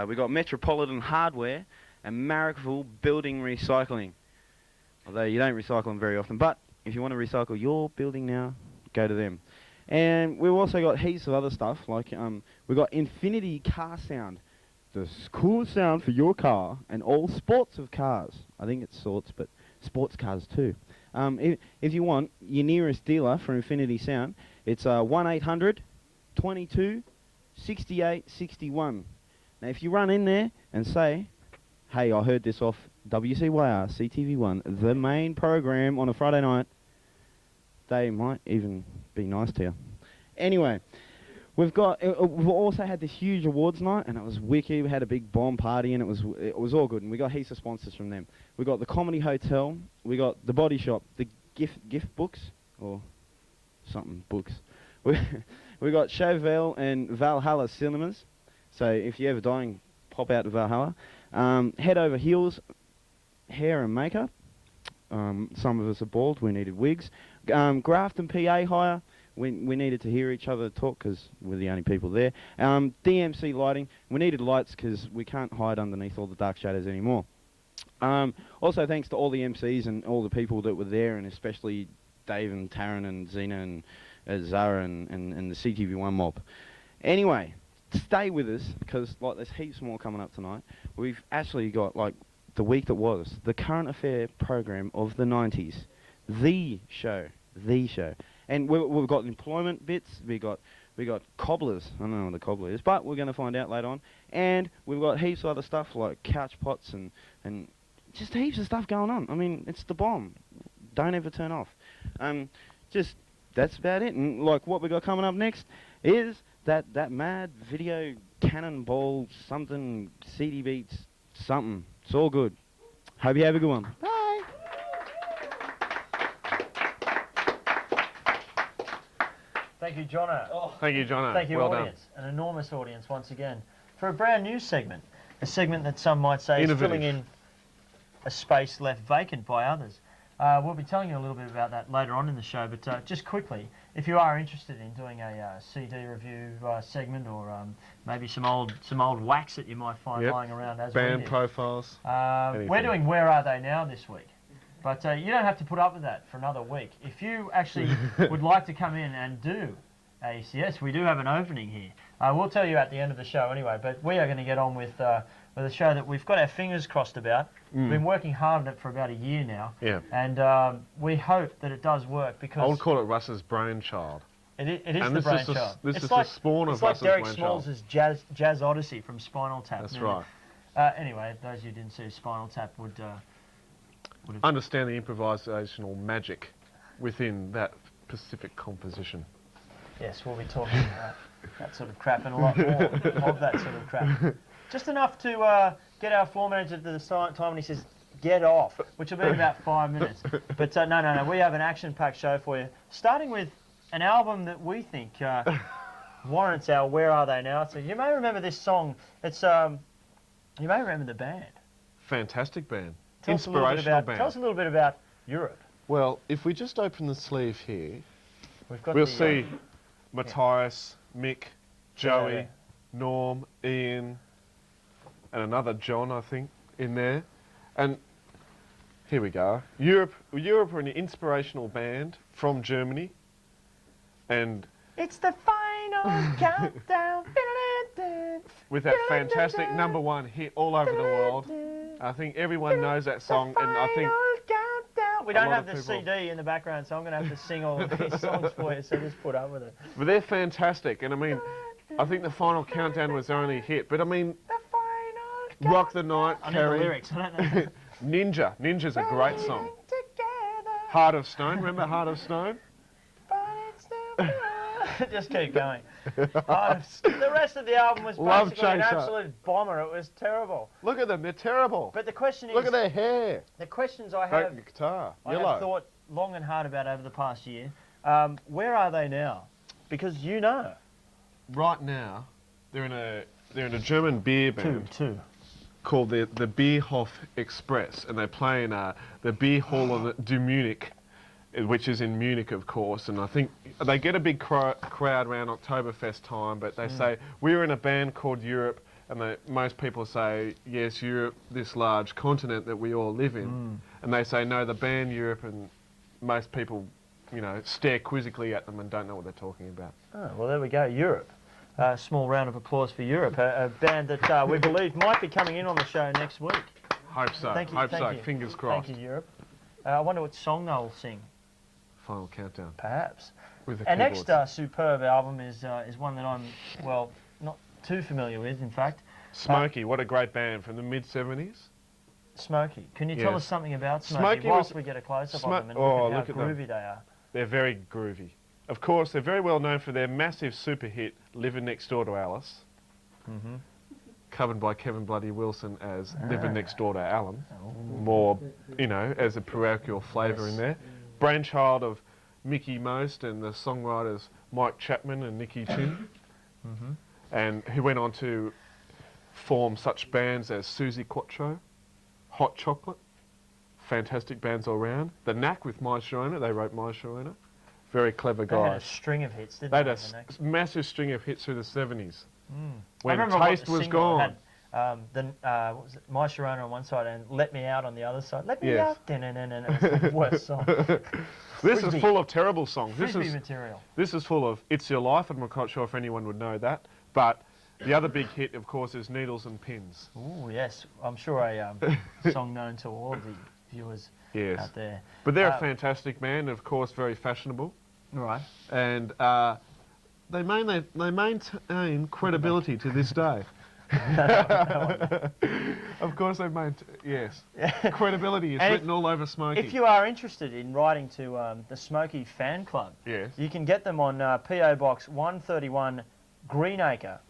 S7: we've got Metropolitan Hardware, and Marrickville Building Recycling. Although you don't recycle them very often, but if you want to recycle your building now, go to them. And we've also got heaps of other stuff, we've got Infinity Car Sound, the cool sound for your car, and all sorts of cars. I think it's sorts, but sports cars too. If you want your nearest dealer for Infinity Sound, it's 1-800-22-68-61. Now, if you run in there and say, hey, I heard this off WCYR CTV1, the main program on a Friday night, they might even be nice to you. Anyway, we've also had this huge awards night, and it was wicked. We had a big bomb party, and it was all good. And we got heaps of sponsors from them. We got the Comedy Hotel, we got the Body Shop, the gift books or something books. We got Chauvel and Valhalla Cinemas. So if you ever dying, pop out to Valhalla. Head Over Heels hair and makeup. Some of us are bald, we needed wigs. Grafton PA hire, we needed to hear each other talk because we're the only people there. DMC lighting, we needed lights because we can't hide underneath all the dark shadows anymore. Also thanks to all the MCs and all the people that were there, and especially Dave and Taryn and Zena and Zara and the CTV1 mob. Anyway, stay with us because there's heaps more coming up tonight. We've actually got the week that was, the current affair program of the 90s, the show. And we've got employment bits, we got cobblers, I don't know what the cobbler is, but we're going to find out later on. And we've got heaps of other stuff like couch pots and just heaps of stuff going on. I mean, it's the bomb. Don't ever turn off. That's about it. And what we got coming up next is that mad video cannonball something, CD beats something. It's all good. Hope you have a good one. Bye.
S3: Thank you, Jonno.
S2: Oh.
S8: Thank you, Johnno.
S3: Thank you,
S8: well
S3: audience. An enormous audience once again for a brand new segment. A segment that some might say is filling in a space left vacant by others. We'll be telling you a little bit about that later on in the show, but just quickly, if you are interested in doing a CD review segment or maybe some old wax that you might find lying around as
S8: band
S3: we did,
S8: profiles.
S3: we're doing Where Are They Now this week. But you don't have to put up with that for another week. If you actually would like to come in and do ACS, we do have an opening here. We'll tell you at the end of the show anyway, but we are going to get on with a show that we've got our fingers crossed about. We've been working hard on it for about a year now.
S8: Yeah.
S3: And we hope that it does work because...
S8: I would call it Russ's brainchild.
S3: It is the brainchild.
S8: This is the spawn of Russ's brainchild.
S3: It's like Derek Smalls' Jazz Odyssey from Spinal Tap.
S8: That's right.
S3: Anyway, those of you who didn't see Spinal Tap would
S8: understand the improvisational magic within that specific composition.
S3: Yes, we'll be talking about that sort of crap and a lot more of that sort of crap. Just enough to get our floor manager to the time when he says, get off, which will be in about 5 minutes. But no, we have an action-packed show for you, starting with an album that we think warrants our Where Are They Now? So you may remember this song. It's you may remember the band.
S8: Fantastic band.
S3: Inspirational band. Tell us a little bit about Europe.
S8: Well, if we just open the sleeve here,
S3: we'll
S8: see Matthias, Mick, Joey, Norm, Ian, and another John, I think, in there. And here we go. Europe are an inspirational band from Germany. And
S3: it's the final countdown.
S8: With that fantastic #1 hit all over the world. I think everyone knows that song, and I think
S3: we don't have the CD in the background, so I'm going to have to sing all of these songs for you, so just put up with it.
S8: But they're fantastic, and I mean, I think the final countdown was their only hit, but I mean, Rock the Night,
S3: I know the lyrics, I don't know.
S8: Ninja's a great song. Heart of Stone, remember Heart of Stone?
S3: Just keep going. The rest of the album was basically an absolute bomber. It was terrible.
S8: Look at them, they're terrible.
S3: But the question is...
S8: Look at their hair.
S3: The questions I have...
S8: guitar,
S3: I have thought long and hard about over the past year. Where are they now? Because you know.
S8: Right now, they're in a German beer band.
S3: Two.
S8: Called the Bierhof Express, and they play in the Beer Hall of Munich, which is in Munich, of course, and I think they get a big crowd around Oktoberfest time, but they say, we're in a band called Europe, and most people say, yes, Europe, this large continent that we all live in, and they say, no, the band Europe, and most people, stare quizzically at them and don't know what they're talking about.
S3: Oh, well, there we go, Europe. Small round of applause for Europe, a band that we believe might be coming in on the show next week.
S8: Hope so,
S3: thank you.
S8: Fingers crossed.
S3: Thank you, Europe. I wonder what song they'll sing.
S8: Final Countdown.
S3: Perhaps.
S8: Our
S3: next superb album is one that I'm, not too familiar with, in fact.
S8: Smokey, what a great band from the mid-70s.
S3: Smokey. Can you tell us something about Smokey whilst we get a close-up of them and look at how groovy they are?
S8: They're very groovy. Of course, they're very well known for their massive super hit, Living Next Door to Alice. Covered by Kevin Bloody Wilson as Living Next Door to Alan. More, as a parochial flavour in there. Brainchild of Mickey Most and the songwriters Mike Chapman and Nicky Chin, and who went on to form such bands as Susie Quattro, Hot Chocolate, fantastic bands all round. The Knack with My Sharona, they wrote My Sharona, very clever guys.
S3: They had a string of hits, didn't they?
S8: They had a massive string of hits through the 70s.
S3: When
S8: Taste was gone.
S3: What was it? My Sharona on one side and Let Me Out on the other side. Let Me Out. It was the worst song.
S8: This is full of terrible songs.
S3: Frisbee material.
S8: This is full of It's Your Life. I'm not quite sure if anyone would know that. But the other big hit, of course, is Needles and Pins.
S3: Oh, yes. I'm sure a song known to all of the viewers out there.
S8: But they're a fantastic band, of course, very fashionable.
S3: Right.
S8: And they maintain credibility to this day. Of course they yes. Credibility is written all over Smokey.
S3: If you are interested in writing to the Smokey fan club, you can get them on P.O. Box 131 Greenacre.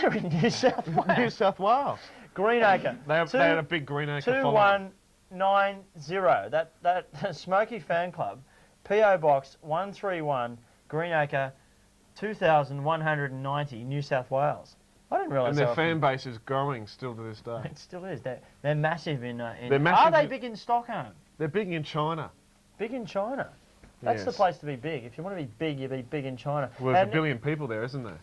S3: Very New South Wales.
S8: New South Wales.
S3: Greenacre.
S8: They had a big Greenacre following.
S3: 2190. That Smokey fan club, P.O. Box 131 Greenacre, 2,190, New South Wales. I didn't realise.
S8: And their fan base is growing still to this day.
S3: It still is. They're massive in.
S8: They're massive.
S3: Are they big in Stockholm?
S8: They're big in China.
S3: Big in China. That's the
S8: Yes.
S3: place to be big. If you want to be big, you be big in China.
S8: Well, there's a billion people there, isn't there?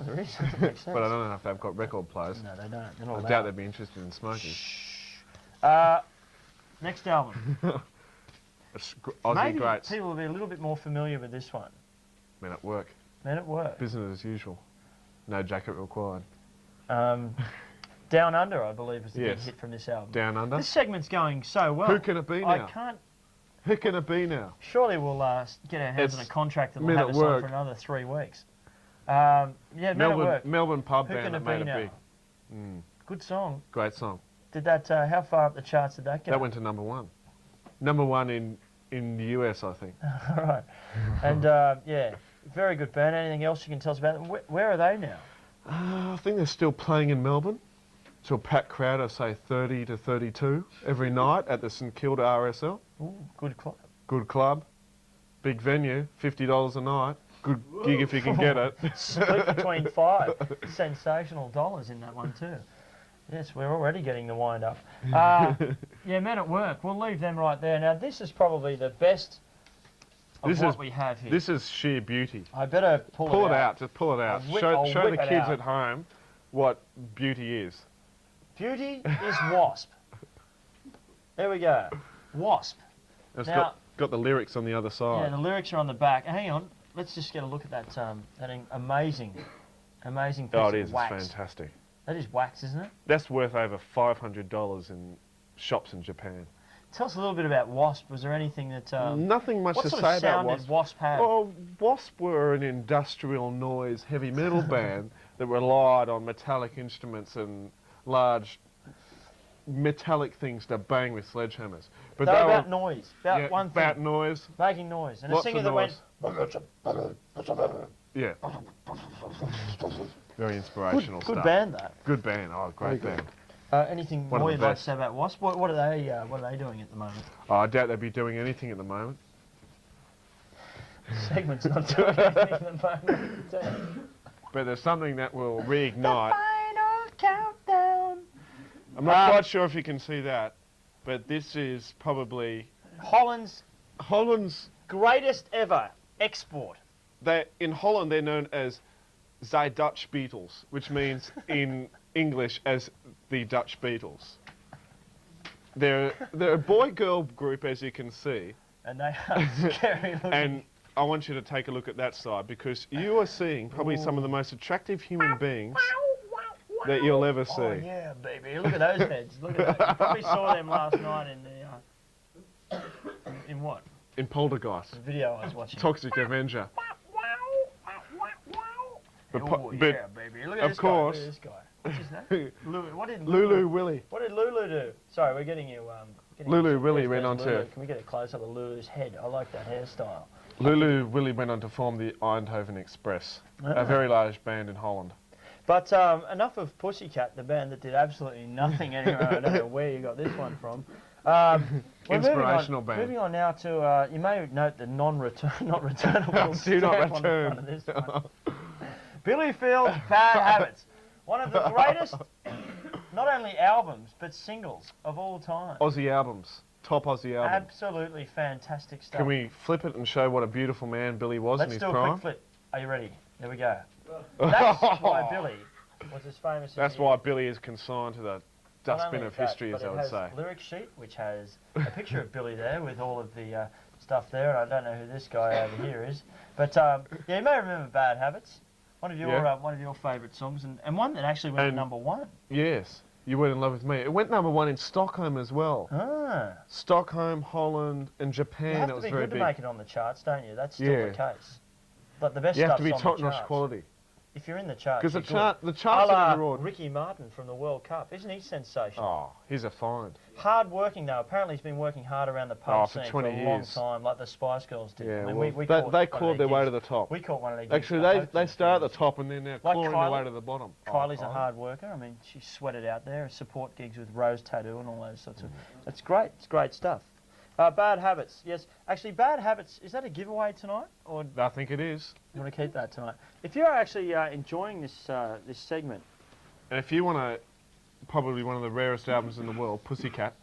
S3: There is. That makes sense.
S8: But I don't know if they've got record players.
S3: No, they don't. They're
S8: I
S3: not allowed.
S8: doubt they'd be interested in smoking.
S3: Next album.
S8: Aussie
S3: Maybe
S8: greats.
S3: people will be a little bit more familiar with this one.
S8: Men at work.
S3: Men at Work.
S8: Business as usual. No jacket required.
S3: Down Under, I believe, is the big
S8: Yes.
S3: hit from this album.
S8: Down Under.
S3: This segment's going so well.
S8: Who can it be
S3: I
S8: now?
S3: can't.
S8: Who can it be now?
S3: Surely we'll get our hands on a
S8: It's
S3: contract that will
S8: Men
S3: have
S8: at
S3: us on
S8: Work.
S3: for another 3 weeks. Yeah, Men at Work.
S8: Melbourne pub
S3: Who
S8: band
S3: can
S8: that
S3: it
S8: made
S3: be
S8: it
S3: now?
S8: big.
S3: Good song.
S8: Great song.
S3: Did that? How far up the charts did that go?
S8: That went to number 1. Number 1 in the US, I think.
S3: All right. And yeah, very good band. Anything else you can tell us about them? Where are they now?
S8: I think they're still playing in Melbourne. To a packed crowd of, say, 30 to 32 every night at the St Kilda RSL.
S3: Ooh, good club.
S8: Good club. Big venue, $50 a night. Good gig if you can get it.
S3: Split between 5 sensational dollars in that one too. Yes, we're already getting the wind up. Yeah, Men at Work. We'll leave them right there. Now, this is probably the best of what we have here.
S8: This is sheer beauty.
S3: I better pull
S8: it out. Just pull it out. Show the
S3: whip it
S8: kids
S3: out.
S8: at home what beauty is.
S3: Beauty is Wasp. There we go. Wasp.
S8: It's
S3: Now-
S8: got the lyrics on the other
S3: Yeah,
S8: side.
S3: the lyrics are on the back. Hang on. Let's just get a look at that amazing piece
S8: Oh, it
S3: of
S8: is.
S3: wax.
S8: It's fantastic.
S3: That is wax, isn't it?
S8: That's worth over $500 in shops in Japan.
S3: Tell us a little bit about Wasp. Was there anything that...
S8: Nothing much
S3: what
S8: to
S3: sort
S8: say
S3: of
S8: about
S3: sound
S8: Wasp.
S3: did Wasp have?
S8: Well, Wasp were an industrial noise heavy metal band that relied on metallic instruments and large metallic things to bang with sledgehammers. But
S3: they were
S8: they
S3: about
S8: were
S3: noise. About
S8: yeah,
S3: one thing.
S8: about noise.
S3: Making noise. And
S8: Lots
S3: a singer
S8: of
S3: that
S8: noise.
S3: went...
S8: Yeah. Very inspirational
S3: Good
S8: stuff.
S3: band, that.
S8: Good band. Oh, great band.
S3: Anything
S8: One of
S3: more
S8: the
S3: you'd like to
S8: best.
S3: say about Wasp? What are they doing at the moment?
S8: Oh, I doubt they'd be doing anything at the moment.
S3: Segment's not doing anything at the moment.
S8: But there's something that will reignite.
S3: Final countdown.
S8: I'm not quite sure if you can see that, but this is probably
S3: Holland's
S8: greatest
S3: ever export.
S8: In Holland they're known as Zij Dutch Beatles, which means in English as the Dutch Beatles. They're a boy-girl group, as you can see,
S3: And they are scary looking.
S8: and I want you to take a look at that side because you are seeing probably some of the most attractive human beings that you'll ever see.
S3: Oh yeah, baby! Look at those heads. Look at that. You probably saw them last night in the in what?
S8: In Poltergeist,
S3: The video I was watching.
S8: Toxic Avenger. But,
S3: Oh
S8: but
S3: yeah, baby! Look at
S8: of
S3: this
S8: course-
S3: guy. Look at this guy. What's his name? Lulu. What did
S8: Lulu Willie.
S3: What did Lulu do? Sorry, we're getting you.
S8: Lulu Willie went
S3: where's
S8: on to-
S3: Lulu? Can we get a close up of Lulu's head? I like that hairstyle.
S8: Lulu Willie went on to form the Eindhoven Express, a very large band in Holland.
S3: But enough of Pussycat, the band that did absolutely nothing anyway. I don't know where you got this one from. We're
S8: Inspirational band.
S3: Moving on now to, you may note the not returnable
S8: Do not
S3: stamp on the
S8: return.
S3: front of this one. Billy Field's Bad Habits. One of the greatest, not only albums, but singles of all time.
S8: Aussie albums, top Aussie albums.
S3: Absolutely fantastic stuff.
S8: Can we flip it and show what a beautiful man Billy was
S3: Let's
S8: in his
S3: do a
S8: prime?
S3: quick flip. Are you ready? Here we go. That's why Billy was as famous as
S8: That's
S3: he
S8: why
S3: is.
S8: Billy is consigned to the
S3: Not
S8: dustbin
S3: only
S8: of
S3: that,
S8: history,
S3: but
S8: as I
S3: it
S8: would
S3: has
S8: say.
S3: lyric sheet, which has a picture of Billy there with all of the stuff there. I don't know who this guy over here is, but yeah, you may remember Bad Habits, one of your favourite songs, and one that actually went to
S8: And-
S3: number one.
S8: Yes, You Weren't in Love With Me. It went number 1 in Stockholm as well.
S3: Ah,
S8: Stockholm, Holland, and
S3: you
S8: Japan.
S3: have
S8: It
S3: to
S8: was
S3: be
S8: very
S3: good to
S8: big.
S3: make it on the charts, don't you? That's still
S8: Yeah.
S3: the case. But the best
S8: You have to
S3: stuff's
S8: be
S3: on the
S8: top-notch
S3: charts.
S8: quality.
S3: If you're in the charts,
S8: Because
S3: you're good.
S8: the charts
S3: A
S8: are
S3: la
S8: overawed.
S3: Ricky Martin from the World Cup, isn't he sensational?
S8: Oh, he's a find.
S3: Hard working though. Apparently he's been working hard around the pub
S8: Oh, for
S3: scene
S8: 20
S3: for a long
S8: years.
S3: time, like the Spice Girls did.
S8: Yeah,
S3: I mean,
S8: well,
S3: we
S8: they
S3: caught one of
S8: clawed their way to
S3: gigs.
S8: the top.
S3: We caught one of their gigs.
S8: Actually,
S3: I
S8: they
S3: hosted a
S8: start at
S3: few
S8: the top and then they're
S3: Like
S8: clawing their way
S3: Kylie.
S8: to the bottom.
S3: Kylie's a
S8: Oh,
S3: hard worker. I mean, she sweated out there, support gigs with Rose Tattoo and all those sorts of... It's great. It's great stuff. Bad habits. Yes. Actually, bad habits. Is that a giveaway tonight, or
S8: I think it is.
S3: you want to keep that tonight? If you're actually enjoying this this segment,
S8: And if you want to, probably one of the rarest albums in the world, Pussycat,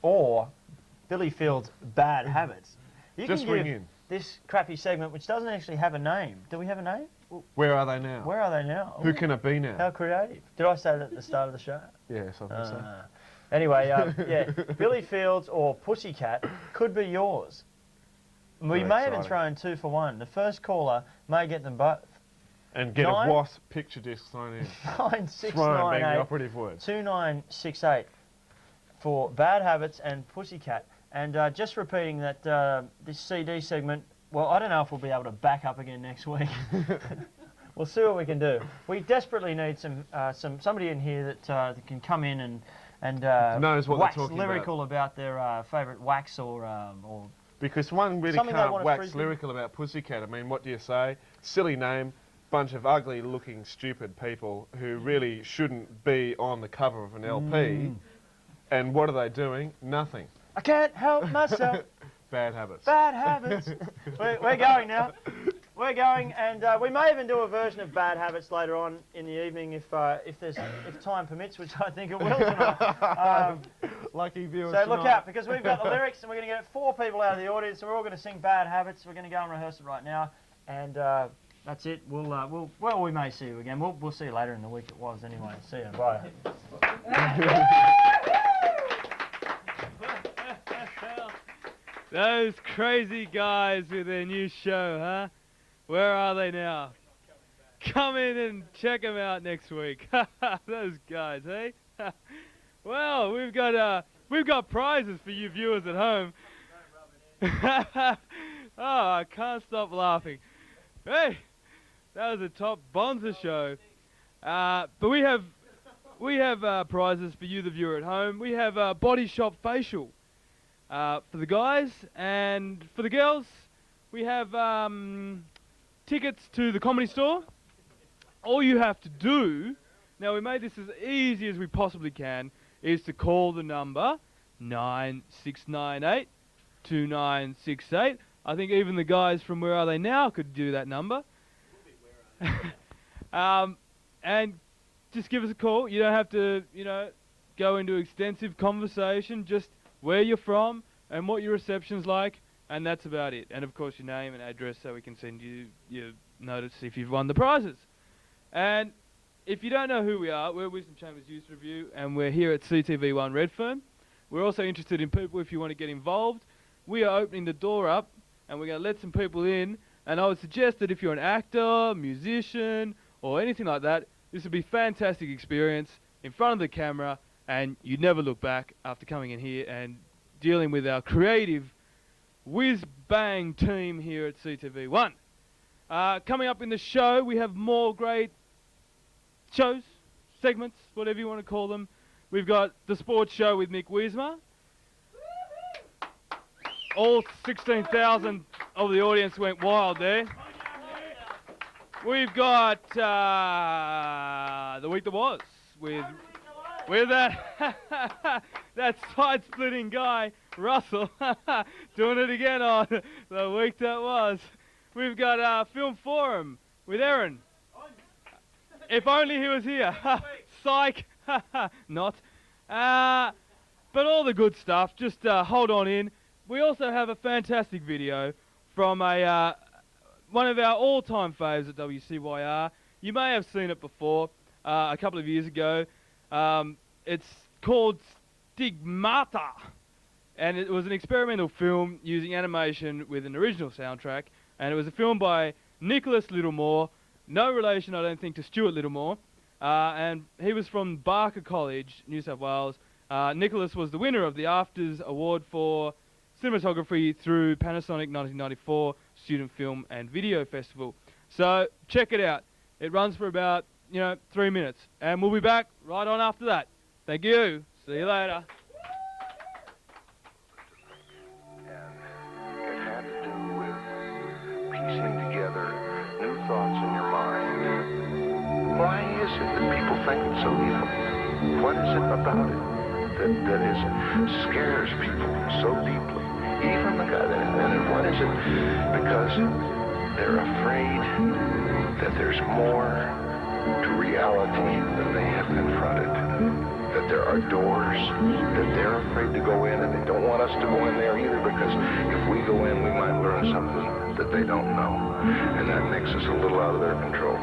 S3: or Billy Field's Bad Habits, you
S8: just
S3: can
S8: ring
S3: give
S8: in.
S3: this crappy segment, which doesn't actually have a name. Do we have a name?
S8: Where are they now?
S3: Where are they now?
S8: Who can it be now?
S3: How creative. Did I say that at the start of the show?
S8: Yes, I think so.
S3: Anyway, yeah, Billy Fields or Pussycat could be yours. We
S8: Very
S3: may even
S8: exciting.
S3: throw in 2 for 1. The first caller may get them both.
S8: And get
S3: Nine-
S8: a WASP picture disc thrown in. Thrown being the
S3: 9698
S8: operative word.
S3: 2968 for Bad Habits and Pussycat. And just repeating that this CD segment, well, I don't know if we'll be able to back up again next week. We'll see what we can do. We desperately need somebody in here that can come in and
S8: knows what
S3: wax
S8: they're talking
S3: lyrical about their favourite wax or
S8: Because one really
S3: Something they
S8: can't
S3: wanna
S8: wax
S3: frisbee.
S8: lyrical about Pussycat. I mean, what do you say? Silly name, bunch of ugly-looking, stupid people who really shouldn't be on the cover of an LP. And what are they doing? Nothing.
S3: I can't help myself.
S8: Bad habits.
S3: Bad habits. We're going now. We're going, and we may even do a version of Bad Habits later on in the evening if time permits, which I think it will tonight.
S8: Lucky viewers.
S3: So look out, because we've got the lyrics, and we're going to get 4 people out of the audience, so we're all going to sing Bad Habits. We're going to go and rehearse it right now, and that's it. Well, we may see you again. We'll see you later in the week. It was anyway. See you. Bye.
S2: Those crazy guys with their new show, huh? Where are they now? Come in and check them out next week. Those guys, eh? Well, we've got prizes for you viewers at home. Oh, I can't stop laughing. Hey, that was a top Bonza show. But we have prizes for you, the viewer at home. We have a Body Shop facial for the guys, and for the girls, we have tickets to the Comedy Store. All you have to do, now we made this as easy as we possibly can, is to call the number 9698 2968. I think even the guys from Where Are They Now could do that number. And just give us a call. You don't have to, go into extensive conversation. Just where you're from and what your reception's like, and that's about it. And of course your name and address so we can send you your notice if you've won the prizes. And if you don't know who we are, we're Wisdom Chambers Youth Review, and we're here at CTV1 Redfern. We're also interested in people if you want to get involved. We are opening the door up, and we're going to let some people in. And I would suggest that if you're an actor, musician, or anything like that, this would be a fantastic experience in front of the camera, and you'd never look back after coming in here and dealing with our creative whiz-bang team here at CTV1. Coming up in the show, we have more great shows, segments, whatever you want to call them. We've got the sports show with Mick Wiersma. All 16,000 of the audience went wild there. We've got the week that was with that that side-splitting guy Russell doing it again on the week that was. We've got Film Forum with Aaron. If only he was here. Psych. Not. But all the good stuff. Just hold on in. We also have a fantastic video from one of our all-time faves at WCYR. You may have seen it before, a couple of years ago. It's called Stigmata, and it was an experimental film using animation with an original soundtrack, and it was a film by Nicholas Littlemore, no relation, I don't think, to Stuart Littlemore, and he was from Barker College, New South Wales. Nicholas was the winner of the AFTRS Award for Cinematography through Panasonic 1994 Student Film and Video Festival. So check it out. It runs for about 3 minutes, and we'll be back right on after that. Thank you. See you later.
S9: It had to do with piecing together new thoughts in your mind. Why is it that people think it's so evil? What is it about it that scares people so deeply? Even the guy and what is it? Because they're afraid that there's more to reality than they have confronted. That there are doors that they're afraid to go in, and they don't want us to go in there either, because if we go in, we might learn something that they don't know, and that makes us a little out of their control.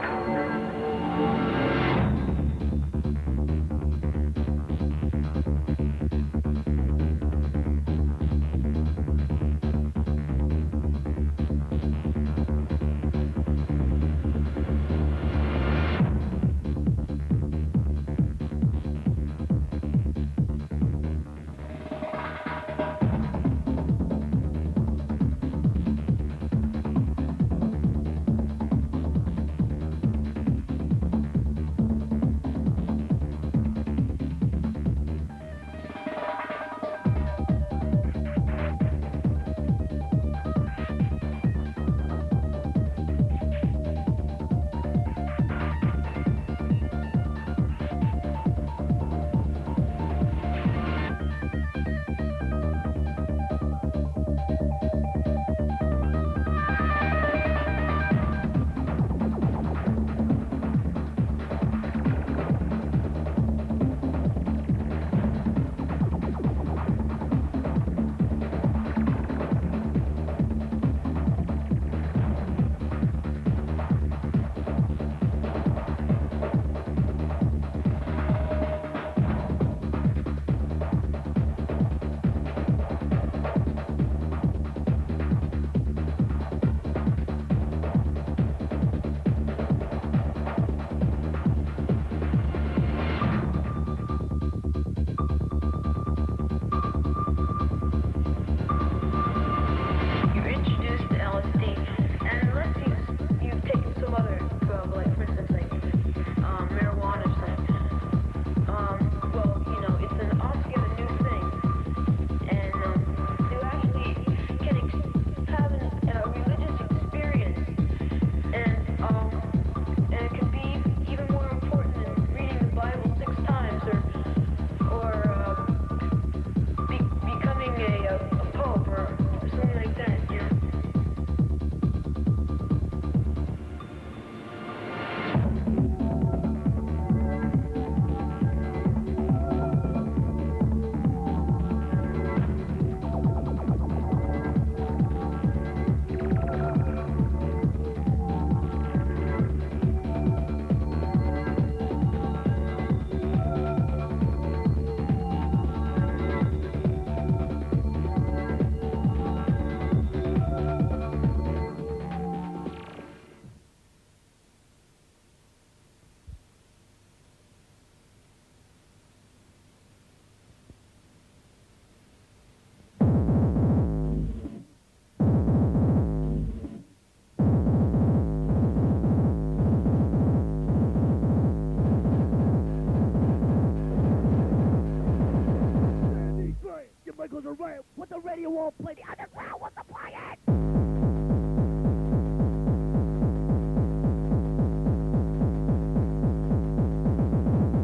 S10: What the radio won't play, the underground wants to play it!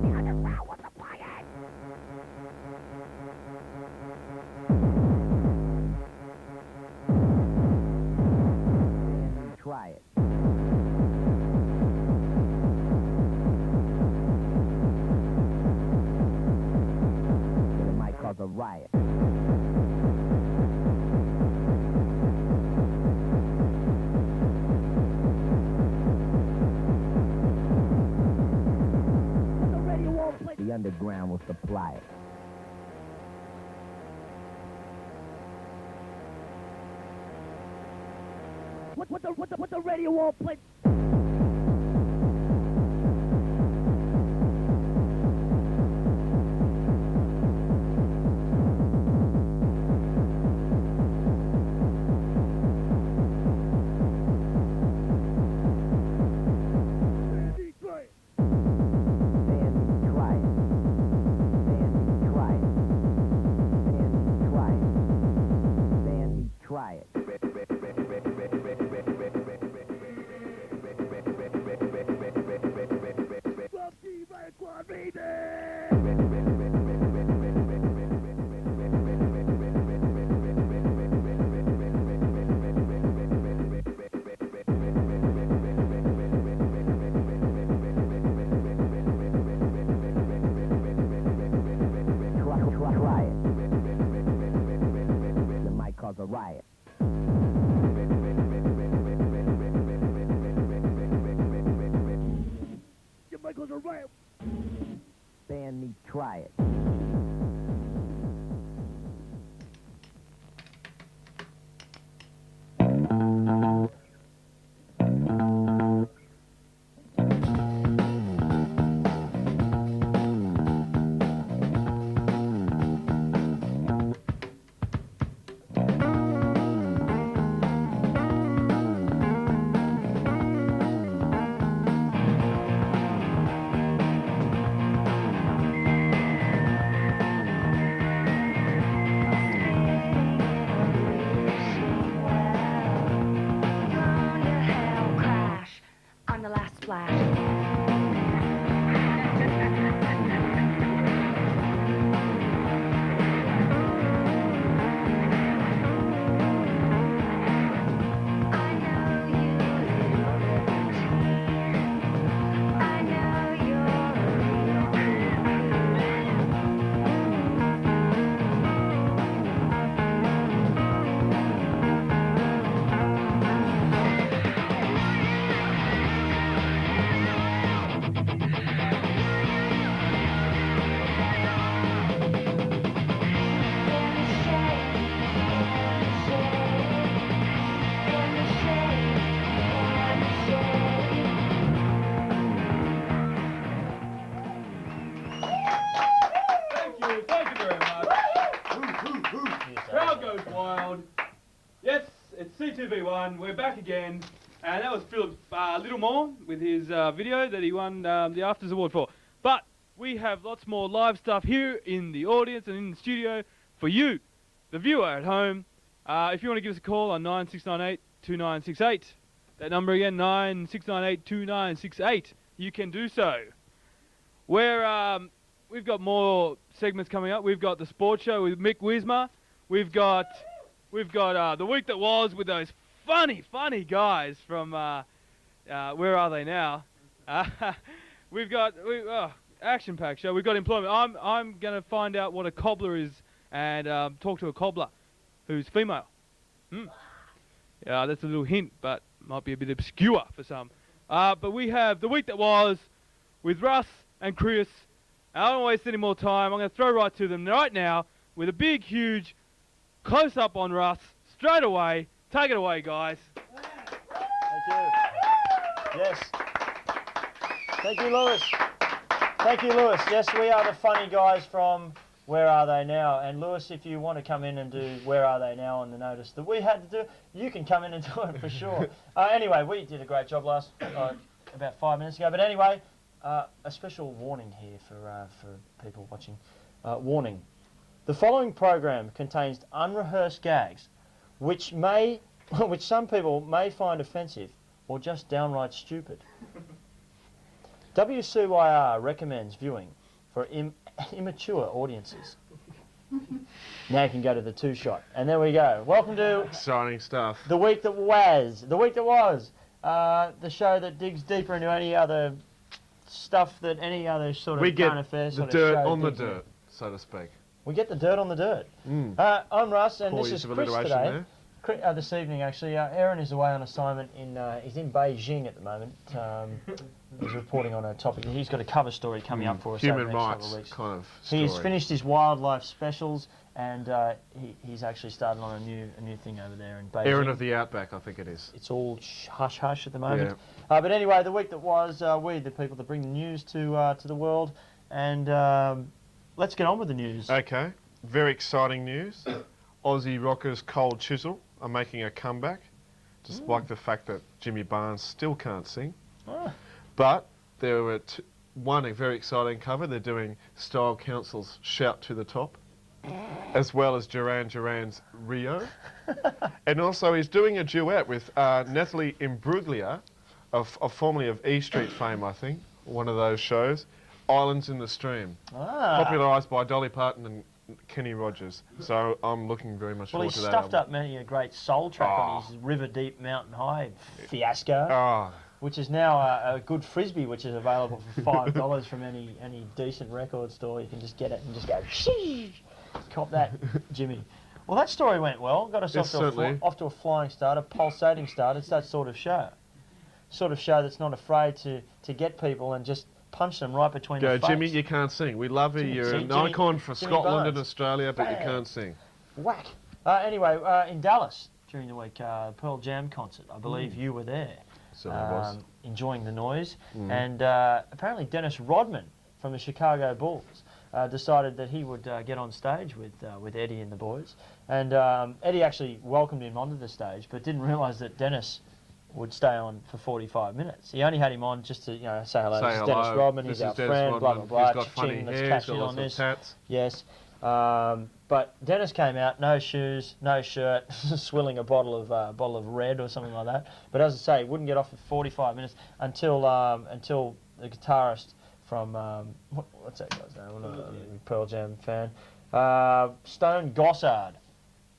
S10: The underground wants to play it! Try it. It might cause a riot. The underground will supply it. What the radio won't play? Band me try it.
S2: CTV1, we're back again, and that was Philip Littlemore with his video that he won the AFTRS Award for. But we have lots more live stuff here in the audience and in the studio for you, the viewer at home. If you want to give us a call on 9698-2968, that number again, 9698-2968, you can do so. We've got more segments coming up. We've got the sports show with Mick Wiersma. We've got the week that was with those funny guys from Where Are They Now? We've got action-packed show. We've got employment. I'm gonna find out what a cobbler is and talk to a cobbler who's female. Yeah, that's a little hint, but might be a bit obscure for some. But we have the week that was with Russ and Chris. I don't waste any more time. I'm going to throw right to them right now with a big, huge close-up on Russ straight away. Take it away, guys.
S3: Thank you. Yes. Thank you, Lewis. Thank you, Lewis. Yes, we are the funny guys from Where Are They Now? And Lewis, if you want to come in and do Where Are They Now on the notice that we had to do, you can come in and do it for sure. Anyway, we did a great job about 5 minutes ago. But anyway, a special warning here for people watching. Warning. The following program contains unrehearsed gags which some people may find offensive or just downright stupid. WCYR recommends viewing for immature audiences. Now you can go to the two-shot. And there we go. Welcome to
S8: exciting stuff.
S3: The week that was. The week that was. The show that digs deeper into any other stuff that any other sort of current affairs sort of show.
S8: We get the dirt on the dirt, so to speak.
S3: We get the dirt on the dirt. I'm Russ, and this is Chris today. This evening, actually. Aaron is away on assignment. He's in Beijing at the moment. He's reporting on a topic. He's got a cover story coming up for us over the next couple of weeks.
S8: Kind of story.
S3: He's finished his wildlife specials, and he's actually started on a new thing over there in Beijing.
S8: Aaron of the Outback, I think it is.
S3: It's all hush-hush at the moment. Yeah. But anyway, the week that was, we're the people that bring the news to the world, and let's get on with the news.
S8: Okay. Very exciting news. Aussie rockers Cold Chisel are making a comeback, despite the fact that Jimmy Barnes still can't sing. But there were a very exciting cover. They're doing Style Council's Shout to the Top, as well as Duran Duran's Rio. And also he's doing a duet with Natalie Imbruglia, formerly of E Street fame, I think, one of those shows, Islands in the Stream, popularised by Dolly Parton and Kenny Rogers. So I'm looking very much forward to that.
S3: Well, he's stuffed up many a great soul track on his River Deep Mountain High fiasco, which is now a good frisbee, which is available for $5 from any decent record store. You can just get it and just go, sheesh, cop that, Jimmy. Well, that story went well. Got us off to a flying start, a pulsating start. It's that sort of show. Sort of show that's not afraid to get people and just punched them right between
S8: Go,
S3: the face.
S8: Jimmy, you can't sing. We love you. You're an
S3: Jimmy-
S8: icon for
S3: Jimmy
S8: Scotland and
S3: Barnes.
S8: Australia, but you
S3: Bam.
S8: can't sing.
S3: Whack. Anyway, in Dallas during the week, Pearl Jam concert. I believe you were there.
S8: Certainly was.
S3: Enjoying the noise. And apparently Dennis Rodman from the Chicago Bulls decided that he would get on stage with Eddie and the boys. And Eddie actually welcomed him onto the stage, but didn't realise that Dennis would stay on for 45 minutes. He only had him on just to say hello.
S8: Say
S3: This is
S8: hello.
S3: Dennis Rodman,
S8: This
S3: he's our
S8: is Dennis
S3: friend, blah,
S8: Rodman.
S3: blah, blah.
S8: He's got funny
S3: Cha-ching, let's
S8: hair,
S3: cash
S8: he's got
S3: in on
S8: lots of
S3: this.
S8: tats.
S3: Yes. But Dennis came out, no shoes, no shirt, swilling a bottle of red or something like that. But as I say, he wouldn't get off for 45 minutes until the guitarist from what's that guy's name? I'm not a Pearl Jam fan. Stone Gossard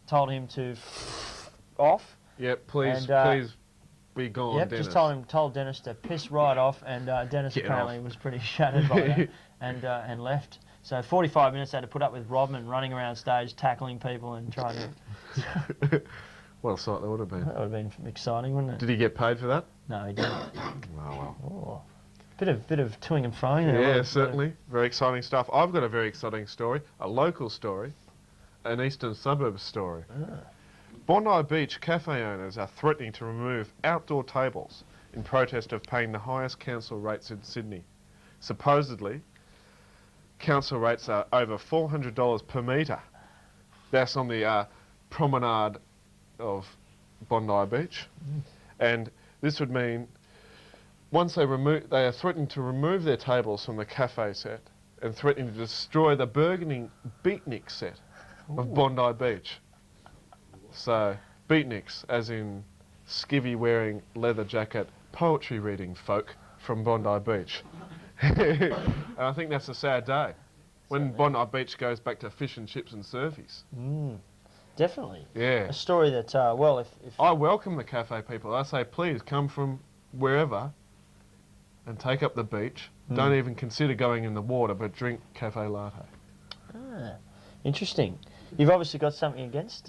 S3: told him to off.
S8: Yep, please,
S3: And,
S8: please be gone,
S3: Yep,
S8: Dennis.
S3: just told Dennis to piss right off, and Dennis
S8: Get
S3: apparently
S8: off.
S3: was pretty shattered by that, and left. So 45 minutes they had to put up with Rodman running around stage, tackling people and trying to...
S8: What a sight that would have been.
S3: That would have been exciting, wouldn't it?
S8: Did he get paid for that?
S3: No, he didn't.
S8: Wow, well.
S3: Oh, bit of toing and froing there.
S8: Yeah,
S3: wasn't it?
S8: certainly. Very exciting stuff. I've got a very exciting story, a local story, an eastern suburbs story. Bondi Beach cafe owners are threatening to remove outdoor tables in protest of paying the highest council rates in Sydney. Supposedly, council rates are over $400 per metre. That's on the promenade of Bondi Beach. And this would mean once they are threatening to remove their tables from the cafe set and threatening to destroy the burgeoning beatnik set of Bondi Beach. So, beatniks, as in skivvy wearing leather jacket, poetry reading folk from Bondi Beach. And I think that's a sad day when Bondi Beach goes back to fish and chips and surfies.
S3: Definitely.
S8: Yeah.
S3: A story that, well, if
S8: I welcome the cafe people. I say, please come from wherever and take up the beach. Don't even consider going in the water, but drink cafe latte.
S3: Interesting. You've obviously got something against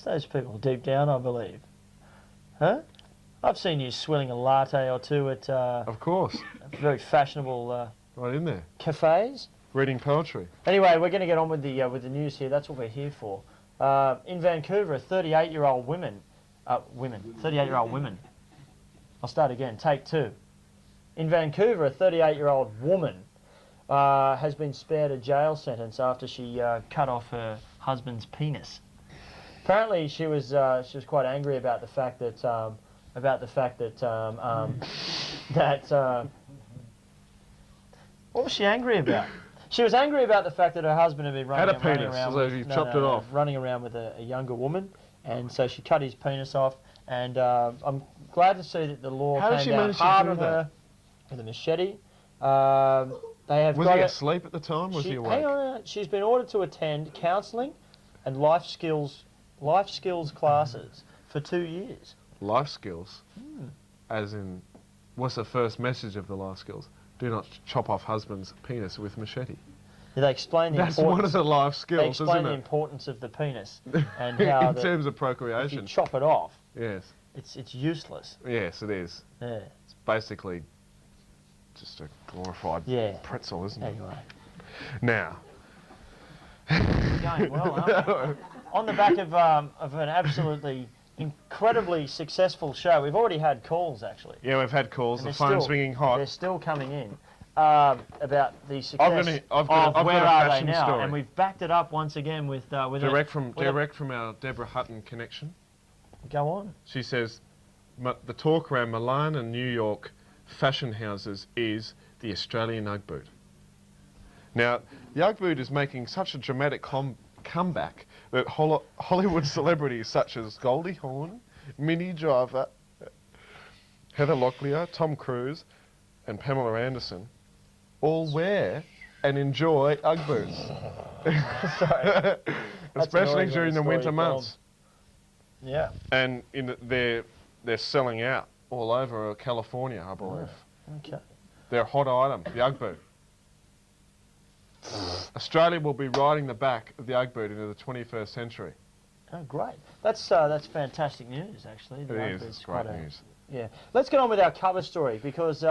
S3: those people deep down, I believe. Huh? I've seen you swilling a latte or two at
S8: Of course.
S3: very fashionable
S8: Right in there.
S3: cafes.
S8: Reading poetry.
S3: Anyway, we're going to get on with the news here. That's what we're here for. In Vancouver, a 38-year-old women. I'll start again. Take two. In Vancouver, a 38-year-old woman has been spared a jail sentence after she cut off her husband's penis. Apparently, she was quite angry about the fact that what was she angry about? She was angry about the fact that her husband had been running around
S8: so he chopped it off.
S3: running around with a younger woman, and so she cut his penis off. And I'm glad to see that the law
S8: How did
S3: came
S8: she
S3: down
S8: manage to
S3: hard
S8: do
S3: on
S8: that?
S3: her with a machete. They have
S8: Was
S3: got
S8: he
S3: her-
S8: asleep at the time? Was he awake?
S3: Hang on, she's been ordered to attend counselling and life skills classes for 2 years.
S8: Life skills? As in, what's the first message of the life skills? Do not chop off husband's penis with machete.
S3: Yeah, they explain the
S8: That's
S3: importance.
S8: one of the life
S3: They
S8: skills,
S3: explain
S8: isn't
S3: the
S8: it?
S3: importance of the penis and how
S8: In
S3: that
S8: terms of
S3: if you
S8: procreation.
S3: chop it off,
S8: Yes.
S3: it's useless.
S8: Yes, it is.
S3: Yeah.
S8: It's basically just a glorified
S3: Yeah.
S8: pretzel, isn't it?
S3: Anyway,
S8: Now.
S3: going well. Aren't we? On the back of an absolutely incredibly successful show, we've already had calls actually.
S8: Yeah, we've had calls.
S3: And
S8: The
S3: they're
S8: phone's
S3: still-
S8: ringing hot.
S3: They're still coming in about the success
S8: I've got
S3: of Where
S8: a
S3: Are They
S8: fashion
S3: Now,
S8: story.
S3: and we've backed it up once again with
S8: Direct from our Deborah Hutton connection.
S3: Go on.
S8: She says, the talk around Milan and New York fashion houses is the Australian Ugg boot. Now, the Ugg boot is making such a dramatic comeback that Hollywood celebrities such as Goldie Hawn, Minnie Driver, Heather Locklear, Tom Cruise, and Pamela Anderson all wear and enjoy Ugg boots.
S3: Sorry.
S8: Especially
S3: annoying
S8: during the
S3: story
S8: winter
S3: from-
S8: months.
S3: Yeah.
S8: And they're selling out all over California, I believe.
S3: Okay.
S8: They're a hot item, the Ugg boot. Australia will be riding the back of the Ugg boot into the 21st century.
S3: Oh, great. That's fantastic news, actually. The
S8: It
S3: Ugg
S8: is,
S3: boot's
S8: it's great
S3: quite a-
S8: news.
S3: Yeah. Let's get on with our cover story because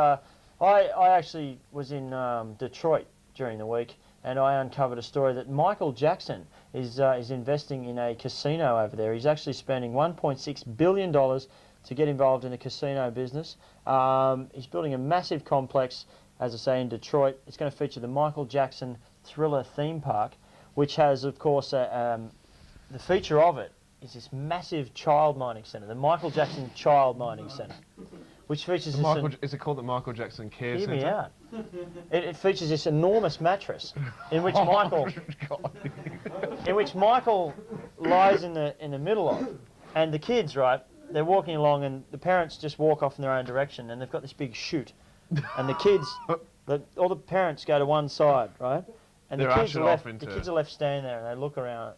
S3: I actually was in Detroit during the week, and I uncovered a story that Michael Jackson is investing in a casino over there. He's actually spending $1.6 billion to get involved in the casino business. He's building a massive complex, as I say, in Detroit. It's going to feature the Michael Jackson Thriller theme park, which has, of course, the feature of it is this massive child mining centre, the Michael Jackson Child Mining Centre, which features
S8: Is it called the Michael Jackson Care
S3: Hear me
S8: Centre?
S3: out. It features this enormous mattress in which Michael lies in the middle of, and the kids, right, they're walking along and the parents just walk off in their own direction, and they've got this big chute, and the kids, all the parents go to one side, right, and the kids are left standing there, and they look around,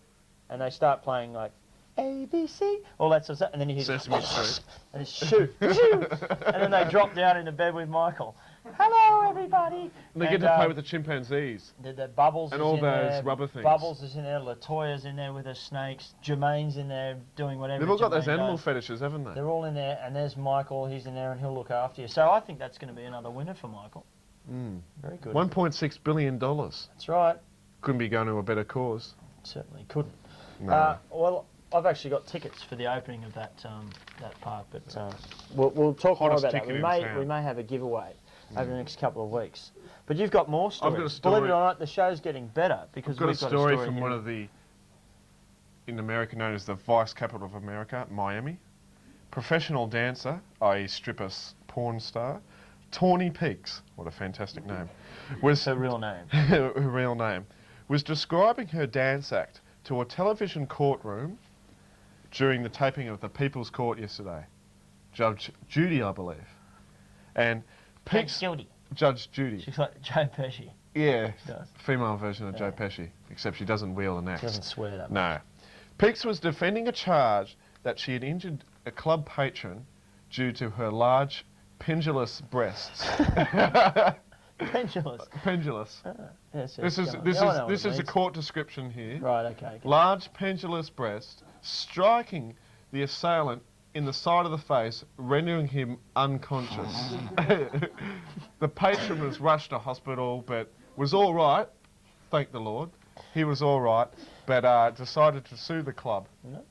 S3: and they start playing like ABC, all that sort of stuff, and then you hear
S8: Sesame Street,
S3: and it's shoot, and then they drop down into bed with Michael. Hello, everybody.
S8: And they get to play with the chimpanzees.
S3: The Bubbles
S8: and
S3: is
S8: all
S3: in
S8: those
S3: there.
S8: rubber things.
S3: Bubbles is in there. Latoya's in there with her snakes. Jermaine's in there doing whatever.
S8: They've all got those
S3: Jermaine
S8: animal
S3: does.
S8: fetishes, haven't they?
S3: They're all in there, and there's Michael. He's in there, and he'll look after you. So I think that's going to be another winner for Michael. Very good.
S8: $1.6 billion.
S3: That's right.
S8: Couldn't be going to a better cause.
S3: Certainly couldn't.
S8: No.
S3: Well, I've actually got tickets for the opening of that park, but we'll talk more
S8: Hottest
S3: about that.
S8: ticket in
S3: We may have a giveaway over the next couple of weeks. But you've got more stories.
S8: I've got a story.
S3: Believe it or not, the show's getting better because
S8: I've got
S3: we've
S8: a story from
S3: here.
S8: one of the, in America known as the vice capital of America, Miami. Professional dancer, i.e. stripper, porn star, Tawny Peaks, what a fantastic name, was
S3: her real name.
S8: her real name, was describing her dance act to a television courtroom during the taping of the People's Court yesterday. Judge Judy, I believe. And Peaks... Judge Judy.
S3: She's like Joe Pesci.
S8: Yeah,
S3: She does.
S8: female version of Joe Pesci, except she doesn't wheel an axe.
S3: She doesn't swear that much.
S8: No. Peaks was defending a charge that she had injured a club patron due to her large pendulous breasts.
S3: Pendulous.
S8: Pendulous.
S3: Yes,
S8: This
S3: yes,
S8: is a court description here.
S3: Right, okay.
S8: Large pendulous breast striking the assailant in the side of the face, rendering him unconscious. The patron was rushed to hospital, but was all right, thank the Lord. He was all right, but decided to sue the club.
S3: No.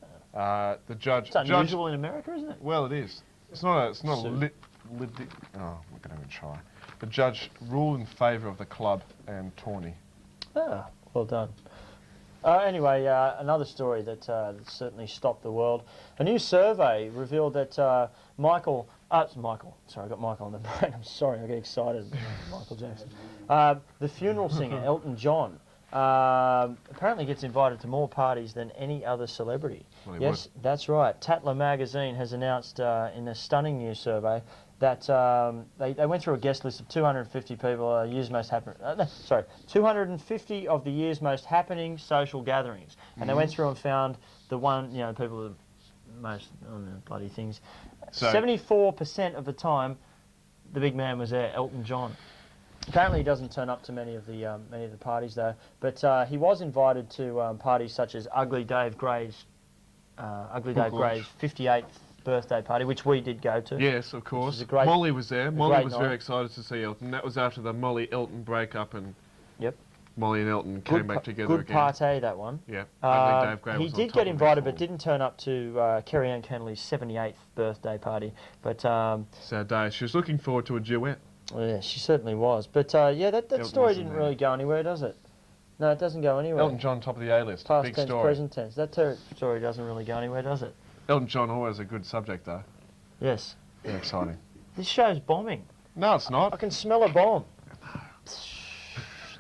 S8: The judge.
S3: It's unusual in America, isn't it?
S8: Well, it is. It's not a lit. Oh, we're going to even try. The judge ruled in favour of the club and Tawny.
S3: Ah, well done. Anyway, another story that certainly stopped the world. A new survey revealed that Michael, sorry, I got Michael on the brain, I'm sorry, I get excited. Michael Jackson. The funeral singer, Elton John, apparently gets invited to more parties than any other celebrity.
S8: Well,
S3: yes, that's right. Tatler magazine has announced in a stunning new survey that they went through a guest list of 250 people, 250 of the year's most happening social gatherings. And they went through and found the one, people with the most bloody things.
S8: So
S3: 74% of the time, the big man was there, Elton John. Apparently he doesn't turn up to many of the parties though, but he was invited to parties such as Ugly Dave Gray's 58th birthday party, which we did go to.
S8: Yes, of course. Molly was there. Molly was very excited to see Elton. That was after the Molly-Elton breakup, and Molly and Elton came back together again.
S3: Good party, that one.
S8: Yeah. Ugly Dave Gray was
S3: he
S8: on
S3: did
S8: top
S3: get
S8: of
S3: invited,
S8: his
S3: but didn't turn up to Kerry Ann Kennelly's 78th birthday party. But
S8: sad day. She was looking forward to a duet.
S3: Well, yeah, she certainly was. But yeah, that story didn't really go anywhere, does it? No, it doesn't go anywhere.
S8: Elton John, top of the A-list.
S3: Past
S8: Big
S3: tense,
S8: story.
S3: present tense. That story doesn't really go anywhere, does it?
S8: Elton John always a good subject, though.
S3: Yes.
S8: Very exciting.
S3: This show's bombing.
S8: No, it's not.
S3: I can smell a bomb.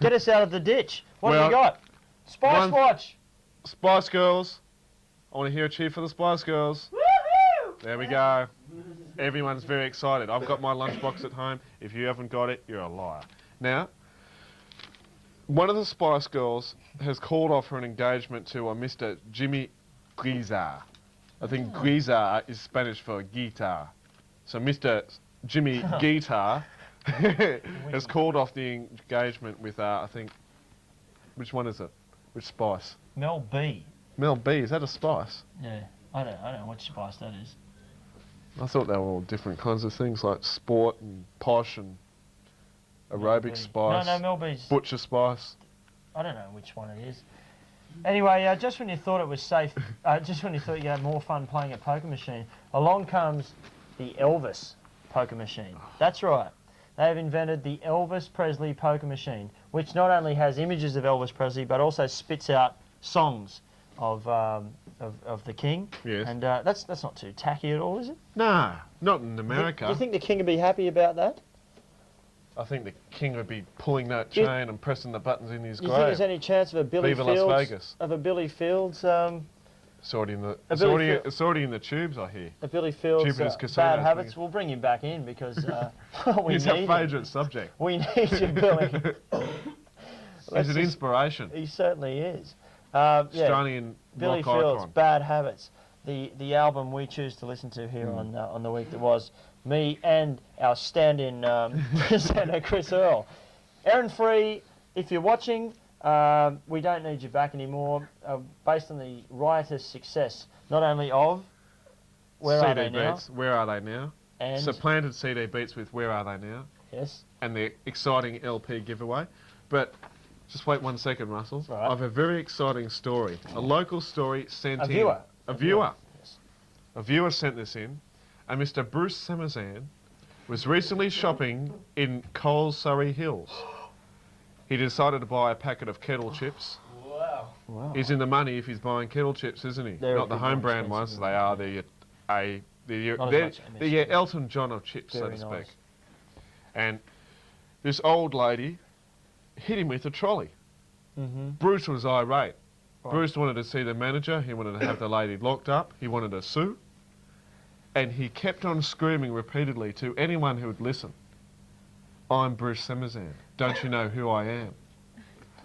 S3: Get us out of the ditch. What have
S8: Well,
S3: we got? Spice Watch.
S8: Spice Girls. I want to hear a cheer for the Spice Girls. Woohoo! There we go. Everyone's very excited. I've got my lunchbox at home. If you haven't got it, you're a liar. Now, one of the Spice Girls has called off for an engagement to a Mr. Jimmy Guizar. I think Guizar is Spanish for guitar. So Mr. Jimmy Guitar has called off the engagement with, I think, which one is it? Which spice?
S3: Mel B.
S8: Mel B, is that a spice?
S3: Yeah, I don't know which spice that is.
S8: I thought they were all different kinds of things, like sport and posh and Aerobic Spice.
S3: No, Melby's.
S8: Butcher Spice.
S3: I don't know which one it is. Anyway, just when you thought it was safe, just when you thought you could have more fun playing a poker machine, along comes the Elvis poker machine. That's right. They have invented the Elvis Presley poker machine, which not only has images of Elvis Presley, but also spits out songs of the King.
S8: Yes.
S3: And that's not too tacky at all, is it?
S8: No, not in America.
S3: Do you think the King would be happy about that?
S8: I think the King would be pulling that chain and pressing the buttons in his
S3: Do
S8: grave.
S3: you think there's any chance of a Billy
S8: Viva
S3: Fields?
S8: Las Vegas.
S3: Of a Billy Fields?
S8: It's already in the.
S3: Billy
S8: It's already in the tubes, I hear.
S3: A Billy Fields
S8: Jupiter's Casino
S3: bad habits.
S8: thing.
S3: We'll bring him back in because we
S8: He's
S3: need
S8: our
S3: him.
S8: favourite subject.
S3: We need you, Billy.
S8: He's an inspiration.
S3: He certainly is. Yeah,
S8: Australian
S3: Billy
S8: rock
S3: Fields,
S8: icon.
S3: Bad Habits. The album we choose to listen to here on the week that was, me and our stand-in presenter Chris Earle. Aaron Free, if you're watching, we don't need you back anymore. Based on the riotous success, not only of Where Are They Now?
S8: Beats, Where Are They Now?
S3: And
S8: Supplanted CD Beats with Where Are They Now?
S3: yes,
S8: And the exciting LP giveaway. But just wait 1 second, Russell.
S3: Right.
S8: I have a very exciting story. A local story sent
S3: a
S8: in.
S3: viewer.
S8: A viewer.
S3: Yes.
S8: A viewer sent this in. And Mr. Bruce Samazan was recently shopping in Coles, Surrey Hills. He decided to buy a packet of kettle chips.
S3: Wow.
S8: He's in the money if he's buying kettle chips, isn't he?
S3: They're a
S8: Not the
S3: bit
S8: home
S3: more
S8: brand
S3: expensive
S8: ones. They are the
S3: Not as much MSG.
S8: Elton John of chips, so
S3: Very
S8: to speak.
S3: nice.
S8: And this old lady hit him with a trolley. Bruce was irate.
S3: Right.
S8: Bruce wanted to see the manager. He wanted to have the lady locked up. He wanted to sue. And he kept on screaming repeatedly to anyone who would listen. I'm Bruce Samazan. Don't you know who I am?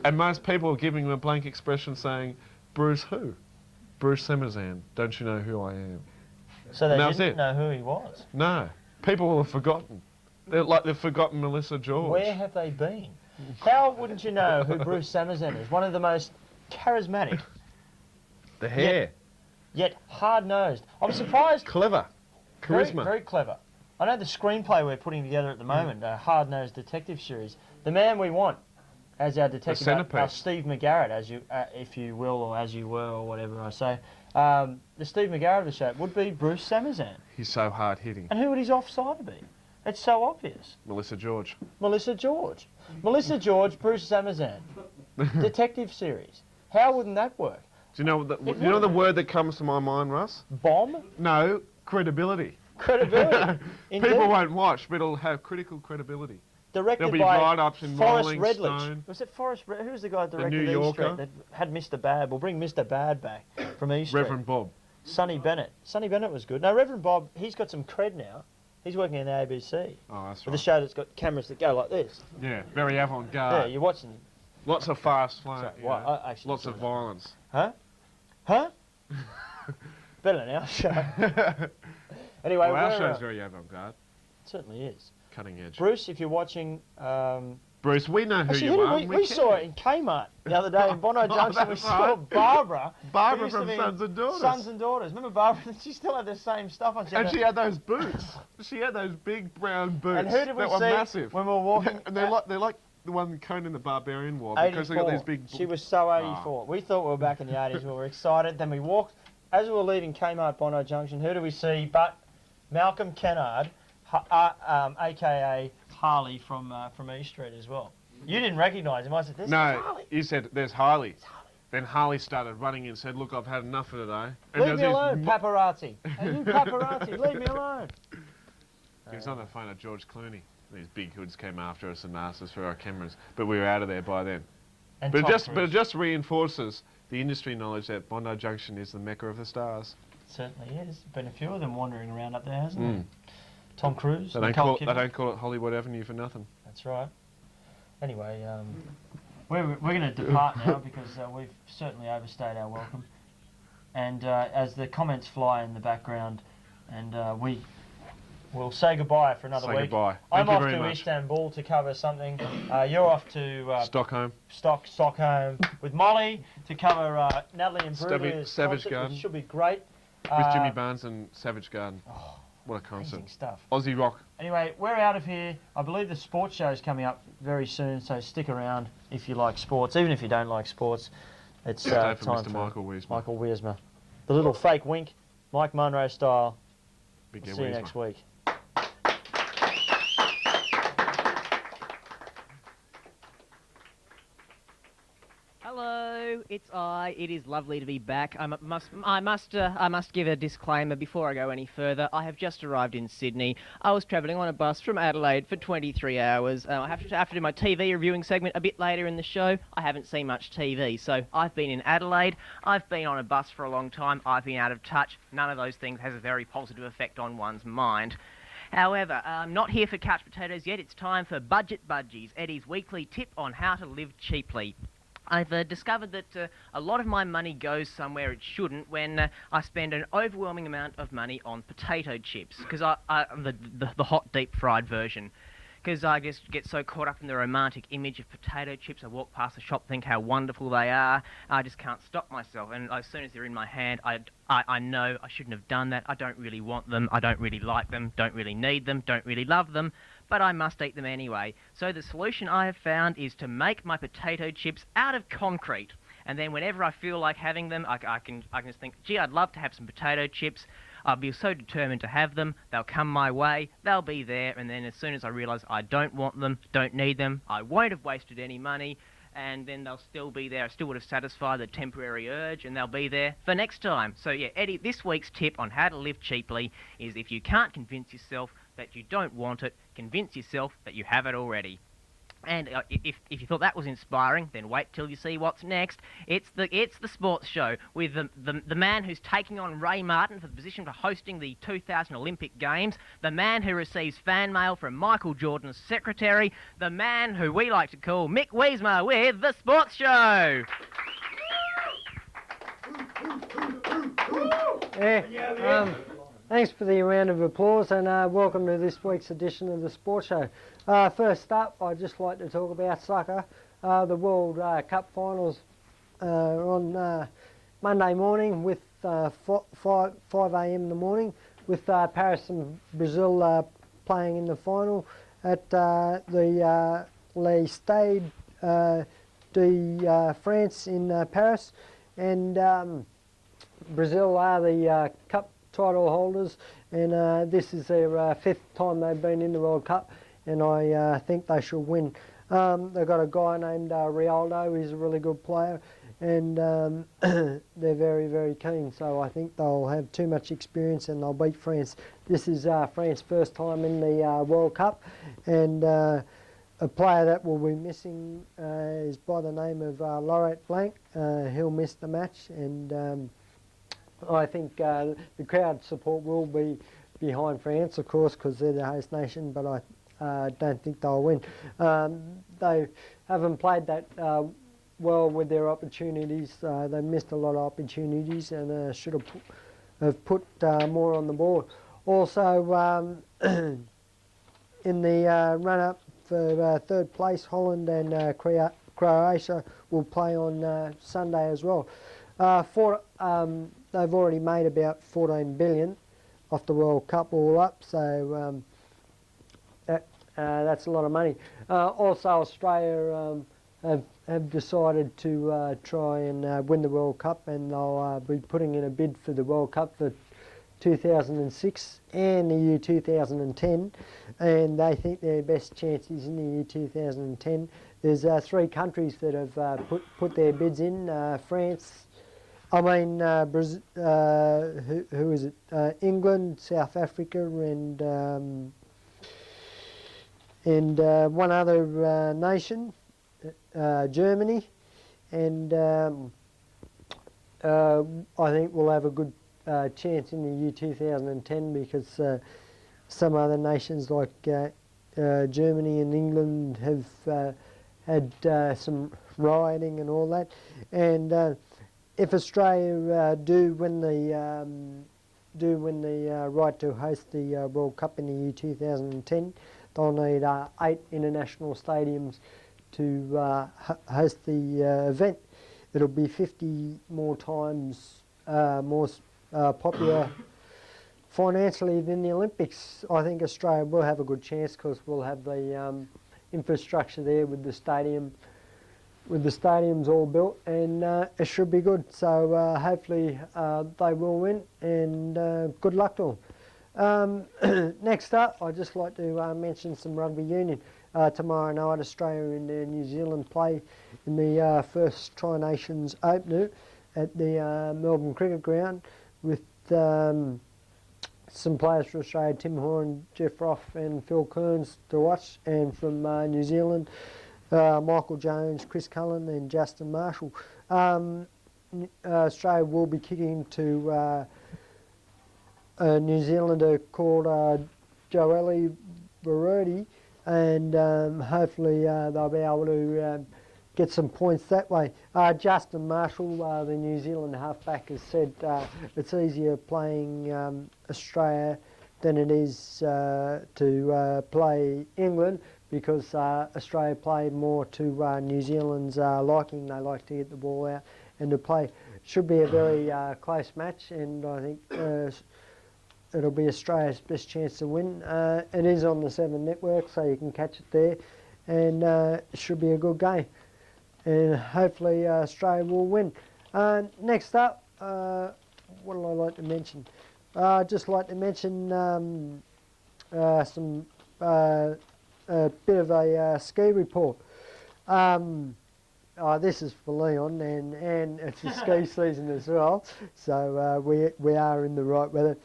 S8: And most people were giving him a blank expression saying, Bruce who? Bruce Samazan. Don't you know who I am?
S3: So they
S8: And that was
S3: didn't
S8: it.
S3: know who he was.
S8: No. People will have forgotten. They're like they've forgotten Melissa George.
S3: Where have they been? How wouldn't you know who Bruce Samazan is? One of the most charismatic,
S8: The hair.
S3: yet hard-nosed. I'm surprised.
S8: Clever.
S3: Very,
S8: Charisma.
S3: very clever. I know the screenplay we're putting together at the moment, a hard-nosed detective series. The man we want as our detective,
S8: centrepiece.
S3: our Steve McGarrett, as you, if you will, or as you were, or whatever I say. The Steve McGarrett of the show would be Bruce Samazan.
S8: He's so hard-hitting.
S3: And who would his offside be? It's so obvious.
S8: Melissa George.
S3: Melissa George. Melissa George, Bruce Samazan. Detective series. How wouldn't that work?
S8: Do you know the word that comes to my mind, Russ?
S3: Bomb?
S8: No, credibility.
S3: Credibility. Indeed.
S8: People won't watch, but it'll have critical credibility.
S3: Directed
S8: There'll be
S3: by
S8: write-ups in
S3: Forrest
S8: Rolling
S3: Redlich.
S8: Stone.
S3: Was it Forrest? Who was the guy that directed
S8: New
S3: E
S8: Yorker.
S3: Street that had Mr. Bad? We'll bring Mr. Bad back from E Street.
S8: Reverend Bob.
S3: Sonny Bennett. Sonny Bennett was good. No, Reverend Bob, he's got some cred now. He's working in the ABC.
S8: Oh, that's
S3: With a
S8: right.
S3: show that's got cameras that go like this.
S8: Yeah, very avant-garde.
S3: Yeah, you're watching.
S8: Lots of fast flow.
S3: Sorry,
S8: you
S3: what?
S8: know.
S3: I actually
S8: Lots
S3: saw
S8: of
S3: that.
S8: violence.
S3: Huh? Huh? Better than our show. Anyway,
S8: Well, our
S3: we're,
S8: show's very avant-garde.
S3: It certainly is.
S8: Cutting edge.
S3: Bruce, if you're watching...
S8: Bruce, we know who
S3: Actually,
S8: you
S3: who
S8: are.
S3: did we saw it in Kmart the other day in Bondi Junction. We
S8: that's
S3: saw
S8: right.
S3: Barbara.
S8: Barbara
S3: who used to
S8: from
S3: be in
S8: Sons and Daughters.
S3: Sons and Daughters. Remember Barbara? She still had the same stuff on.
S8: And she had those boots. She had those big brown boots.
S3: And who did we
S8: that were
S3: see
S8: massive.
S3: when we were walking?
S8: And they're like the one Conan the Barbarian wore because they got
S3: 84.
S8: these big.
S3: She was so 84. We thought we were back in the 80s. We were excited. Then we walked. As we were leaving Kmart Bondi Junction, who do we see but Malcolm Kennard, a.k.a. Harley from E Street as well. You didn't recognise him. I said, this is
S8: No,
S3: Harley.
S8: you said there's Harley. Then Harley started running and said, "Look, I've had enough for today." And
S3: Leave me
S8: there's
S3: alone, paparazzi. Hey, you paparazzi, leave me alone.
S8: He was on the phone at George Clooney. These big hoods came after us and asked us for our cameras, but we were out of there by then.
S3: And
S8: But
S3: Tom
S8: it
S3: Cruise.
S8: just reinforces the industry knowledge that Bondi Junction is the mecca of the stars.
S3: Certainly is. Been a few of them wandering around up there, hasn't there?
S8: Mm.
S3: Tom Cruise.
S8: They
S3: Nicole
S8: don't
S3: Kidman.
S8: call it Hollywood Avenue for nothing.
S3: That's right. Anyway, we're going to depart now because we've certainly overstayed our welcome. And as the comments fly in the background, and we will say goodbye for another
S8: Say
S3: week.
S8: goodbye.
S3: I'm
S8: Thank you
S3: off
S8: very
S3: to
S8: much.
S3: Istanbul to cover something. You're off to
S8: Stockholm.
S3: Stockholm with Molly to cover Natalie and
S8: Savage
S3: Bruder's
S8: Savage
S3: concert,
S8: Garden.
S3: which should be great.
S8: With Jimmy Barnes and Savage Garden. What a concert.
S3: Amazing stuff.
S8: Aussie rock.
S3: Anyway, we're out of here. I believe the sports show is coming up very soon, so stick around if you like sports. Even if you don't like sports, it's
S8: Stay for
S3: time
S8: Mr.
S3: for
S8: Michael Wiersma.
S3: Michael Wiersma. The little fake wink, Mike Munro style.
S8: Big
S3: See you next week.
S11: Hello, it's I. It is lovely to be back. I must give a disclaimer before I go any further. I have just arrived in Sydney. I was travelling on a bus from Adelaide for 23 hours. I have to do my TV reviewing segment a bit later in the show. I haven't seen much TV, so I've been in Adelaide. I've been on a bus for a long time. I've been out of touch. None of those things has a very positive effect on one's mind. However, I'm not here for couch potatoes yet. It's time for Budget Budgies, Eddie's weekly tip on how to live cheaply. I've discovered that a lot of my money goes somewhere it shouldn't when I spend an overwhelming amount of money on potato chips, because the hot deep fried version. Because I just get so caught up in the romantic image of potato chips. I walk past the shop, think how wonderful they are. I just can't stop myself. And as soon as they're in my hand, I know I shouldn't have done that. I don't really want them. I don't really like them. Don't really need them. Don't really love them. But I must eat them anyway. So the solution I have found is to make my potato chips out of concrete. And then whenever I feel like having them, I can just think, gee, I'd love to have some potato chips. I'll be so determined to have them. They'll come my way. They'll be there. And then as soon as I realise I don't want them, don't need them, I won't have wasted any money. And then they'll still be there. I still would have satisfied the temporary urge, and they'll be there for next time. So yeah, Eddie, this week's tip on how to live cheaply is if you can't convince yourself that you don't want it, convince yourself that you have it already. And if you thought that was inspiring, then wait till you see what's next. It's the sports show with the man who's taking on Ray Martin for the position for hosting the 2000 Olympic Games, the man who receives fan mail from Michael Jordan's secretary, the man who we like to call Mick Wiersma with the sports show.
S12: Thanks for the round of applause, and welcome to this week's edition of the Sports Show. First up, I'd just like to talk about Syquer. The World Cup finals on Monday morning with 5 a.m. in the morning, with Paris and Brazil playing in the final at the Le Stade de France in Paris, and Brazil are the cup title holders, and this is their 5th time they've been in the World Cup, and I think they should win. They've got a guy named Rialdo. He's a really good player, and they're very, very keen, so I think they'll have too much experience and they'll beat France. This is France's first time in the World Cup, and a player that will be missing is by the name of Laurent Blanc. He'll miss the match, and I think the crowd support will be behind France, of course, because they're the host nation, but I don't think they'll win. They haven't played that well with their opportunities. They missed a lot of opportunities, and should have put more on the board. Also, in the run-up for 3rd place, Holland and Croatia will play on Sunday as well. They've already made about 14 billion off the World Cup all up, so that's a lot of money. Also, Australia have decided to try and win the World Cup, and they'll be putting in a bid for the World Cup for 2006 and the year 2010, and they think their best chances in the year 2010. There's 3 countries that have put their bids in: France, Brazil, who is it? England, South Africa, and one other nation, Germany, and I think we'll have a good chance in the year 2010, because some other nations like Germany and England have had some rioting and all that, and if Australia do win the right to host the World Cup in the year 2010, they'll need 8 international stadiums to host the event. It'll be 50 more times more popular financially than the Olympics, I think Australia will have a good chance because we'll have the infrastructure there with the stadium, with the stadiums all built, and it should be good. So hopefully they will win, and good luck to them. Next up, I'd just like to mention some rugby union. Tomorrow night, Australia and New Zealand play in the first Tri-Nations opener at the Melbourne Cricket Ground with some players from Australia, Tim Horan, Jeff Roff and Phil Kearns to watch, and from New Zealand, Michael Jones, Chris Cullen and Justin Marshall. Australia will be kicking to a New Zealander called Joelle Barodi, and hopefully they'll be able to get some points that way. Justin Marshall, the New Zealand halfback, has said it's easier playing Australia than it is to play England, because Australia play more to New Zealand's liking. They like to get the ball out and to play. Should be a very close match, and I think it'll be Australia's best chance to win. It is on the 7 network, so you can catch it there, and it should be a good game. And hopefully Australia will win. Next up, what would I like to mention? I'd just like to mention some a bit of a ski report. This is for Leon, and it's the ski season as well, so we are in the right weather.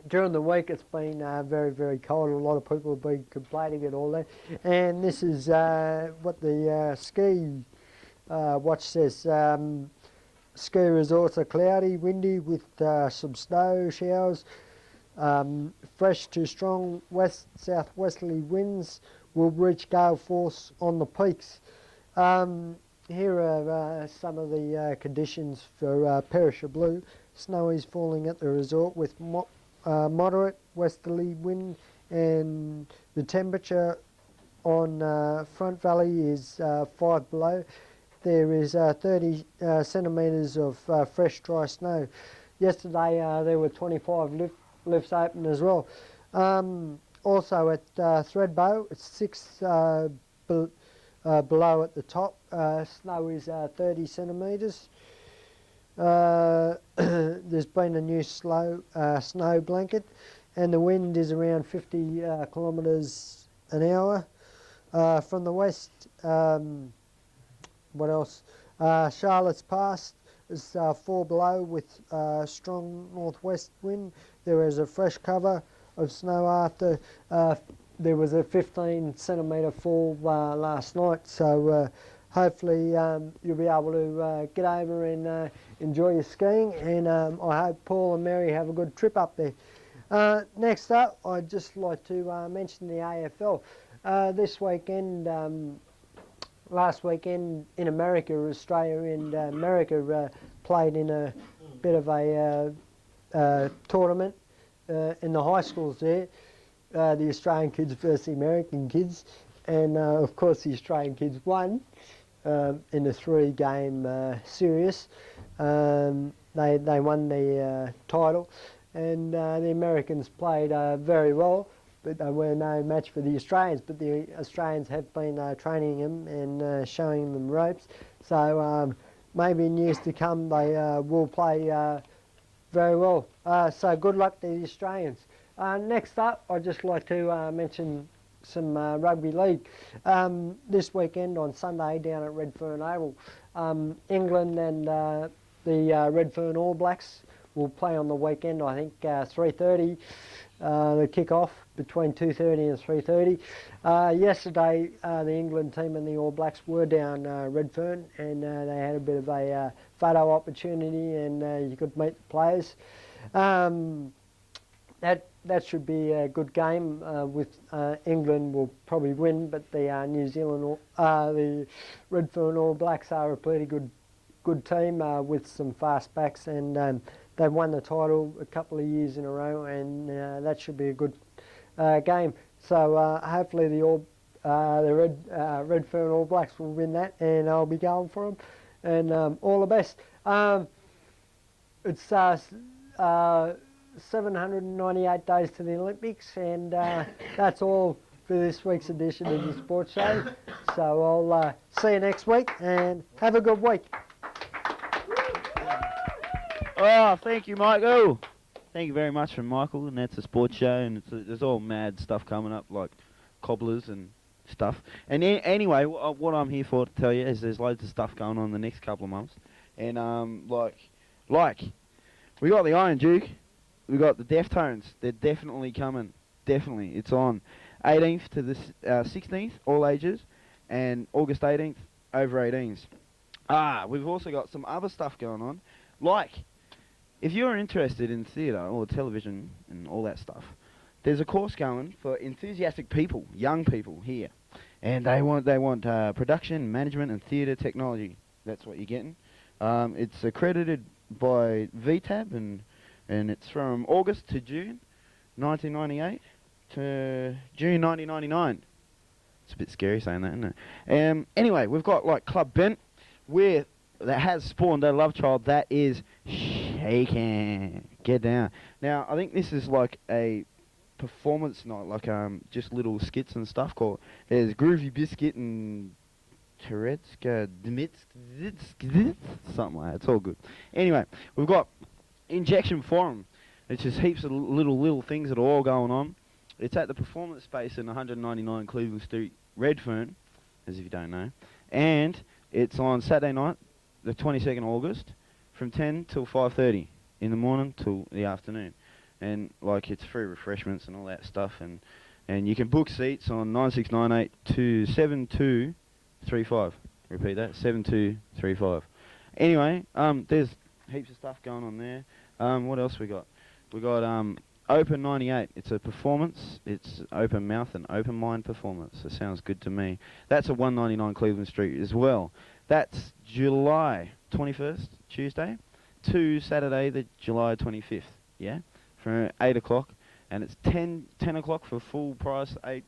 S12: During the week it's been very, very cold. A lot of people have been complaining and all that, and this is what the ski watch says. Ski resorts are cloudy, windy with some snow showers. Fresh to strong west-southwesterly winds will reach gale force on the peaks. Here are some of the conditions for Perisher Blue. Snow is falling at the resort with moderate westerly wind, and the temperature on Front Valley is 5 below. There is 30 centimetres of fresh dry snow. Yesterday there were 25 lifts open as well. Also at Thredbo, it's 6 below at the top. Snow is 30 centimetres. There's been a new snow blanket, and the wind is around 50 kilometres an hour. From the west, what else? Charlotte's Pass is 4 below with strong northwest wind. There is a fresh cover of snow after there was a 15 centimetre fall last night, so hopefully you'll be able to get over and enjoy your skiing, and I hope Paul and Mary have a good trip up there. Next up, I'd just like to mention the AFL. This weekend, last weekend in America, Australia and America played in a bit of a tournament in the high schools there. The Australian kids versus the American kids, and of course the Australian kids won in a 3-game series. They won the title, and the Americans played very well, but they were no match for the Australians. But the Australians have been training them and showing them ropes, so maybe in years to come they will play very well. So good luck to the Australians. Next up, I'd just like to mention some rugby league. This weekend on Sunday down at Redfern Oval, England and the Redfern All Blacks will play on the weekend. I think 3:30 the kick-off, between 2:30 and 3:30. Yesterday the England team and the All Blacks were down Redfern, and they had a bit of a photo opportunity, and you could meet the players. That should be a good game. With England will probably win, but the New Zealand, the Redfern All Blacks are a pretty good team with some fast backs, and they've won the title a couple of years in a row, and that should be a good game. So hopefully the Redfern All Blacks will win that, and I'll be going for them, and all the best. It's 798 days to the Olympics, and that's all for this week's edition of the Sports Show. So I'll see you next week, and have a good week.
S7: Oh, thank you, Michael. Thank you very much from Michael, and that's a sports show, and there's all mad stuff coming up, like cobblers and stuff. And anyway, what I'm here for to tell you is there's loads of stuff going on the next couple of months, and like we got the Iron Duke, we got the Deftones. They're definitely coming. Definitely, it's on 18th to the 16th, all ages, and August 18th, over 18s. We've also got some other stuff going on, like, if you're interested in theatre or television and all that stuff, there's a course going for enthusiastic people, young people here, and they want production, management, and theatre technology. That's what you're getting. It's accredited by VTAB, and it's from August to June 1998 to June 1999. It's a bit scary saying that, isn't it? Anyway, we've got like Club Bent, that has spawned a love child that is shaking. Get down. Now, I think this is like a performance night, like just little skits and stuff called. There's Groovy Biscuit and Teretska Dmitsk, something like that. It's all good. Anyway, we've got Injection Forum. It's just heaps of little things that are all going on. It's at the Performance Space in 199 Cleveland Street, Redfern, as if you don't know. And it's on Saturday night, the 22nd August, from 10 till 5:30 in the morning till the afternoon. And like it's free refreshments and all that stuff, and you can book seats on 9698-7235. Repeat that, 7235. Anyway, there's heaps of stuff going on there. What else we got? We got Open 98. It's a performance. It's open mouth and open mind performance. It sounds good to me. That's at 199 Cleveland Street as well. That's July 21st, Tuesday, to Saturday, the July 25th. Yeah, from 8 o'clock, and it's 10 o'clock for full price. $8.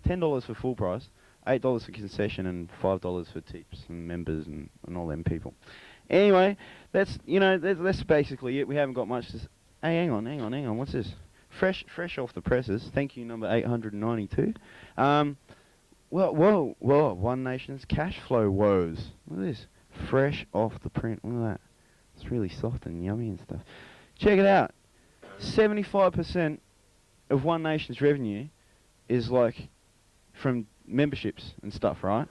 S7: $10 for full price. $8 for concession and $5 for tips and members and all them people. Anyway, that's basically it. We haven't got much to. Hey, hang on. What's this? Fresh off the presses. Thank you, number 892. Whoa, One Nation's cash flow woes. Look at this. Fresh off the print. Look at that. It's really soft and yummy and stuff. Check it out. 75% of One Nation's revenue is like from memberships and stuff, right?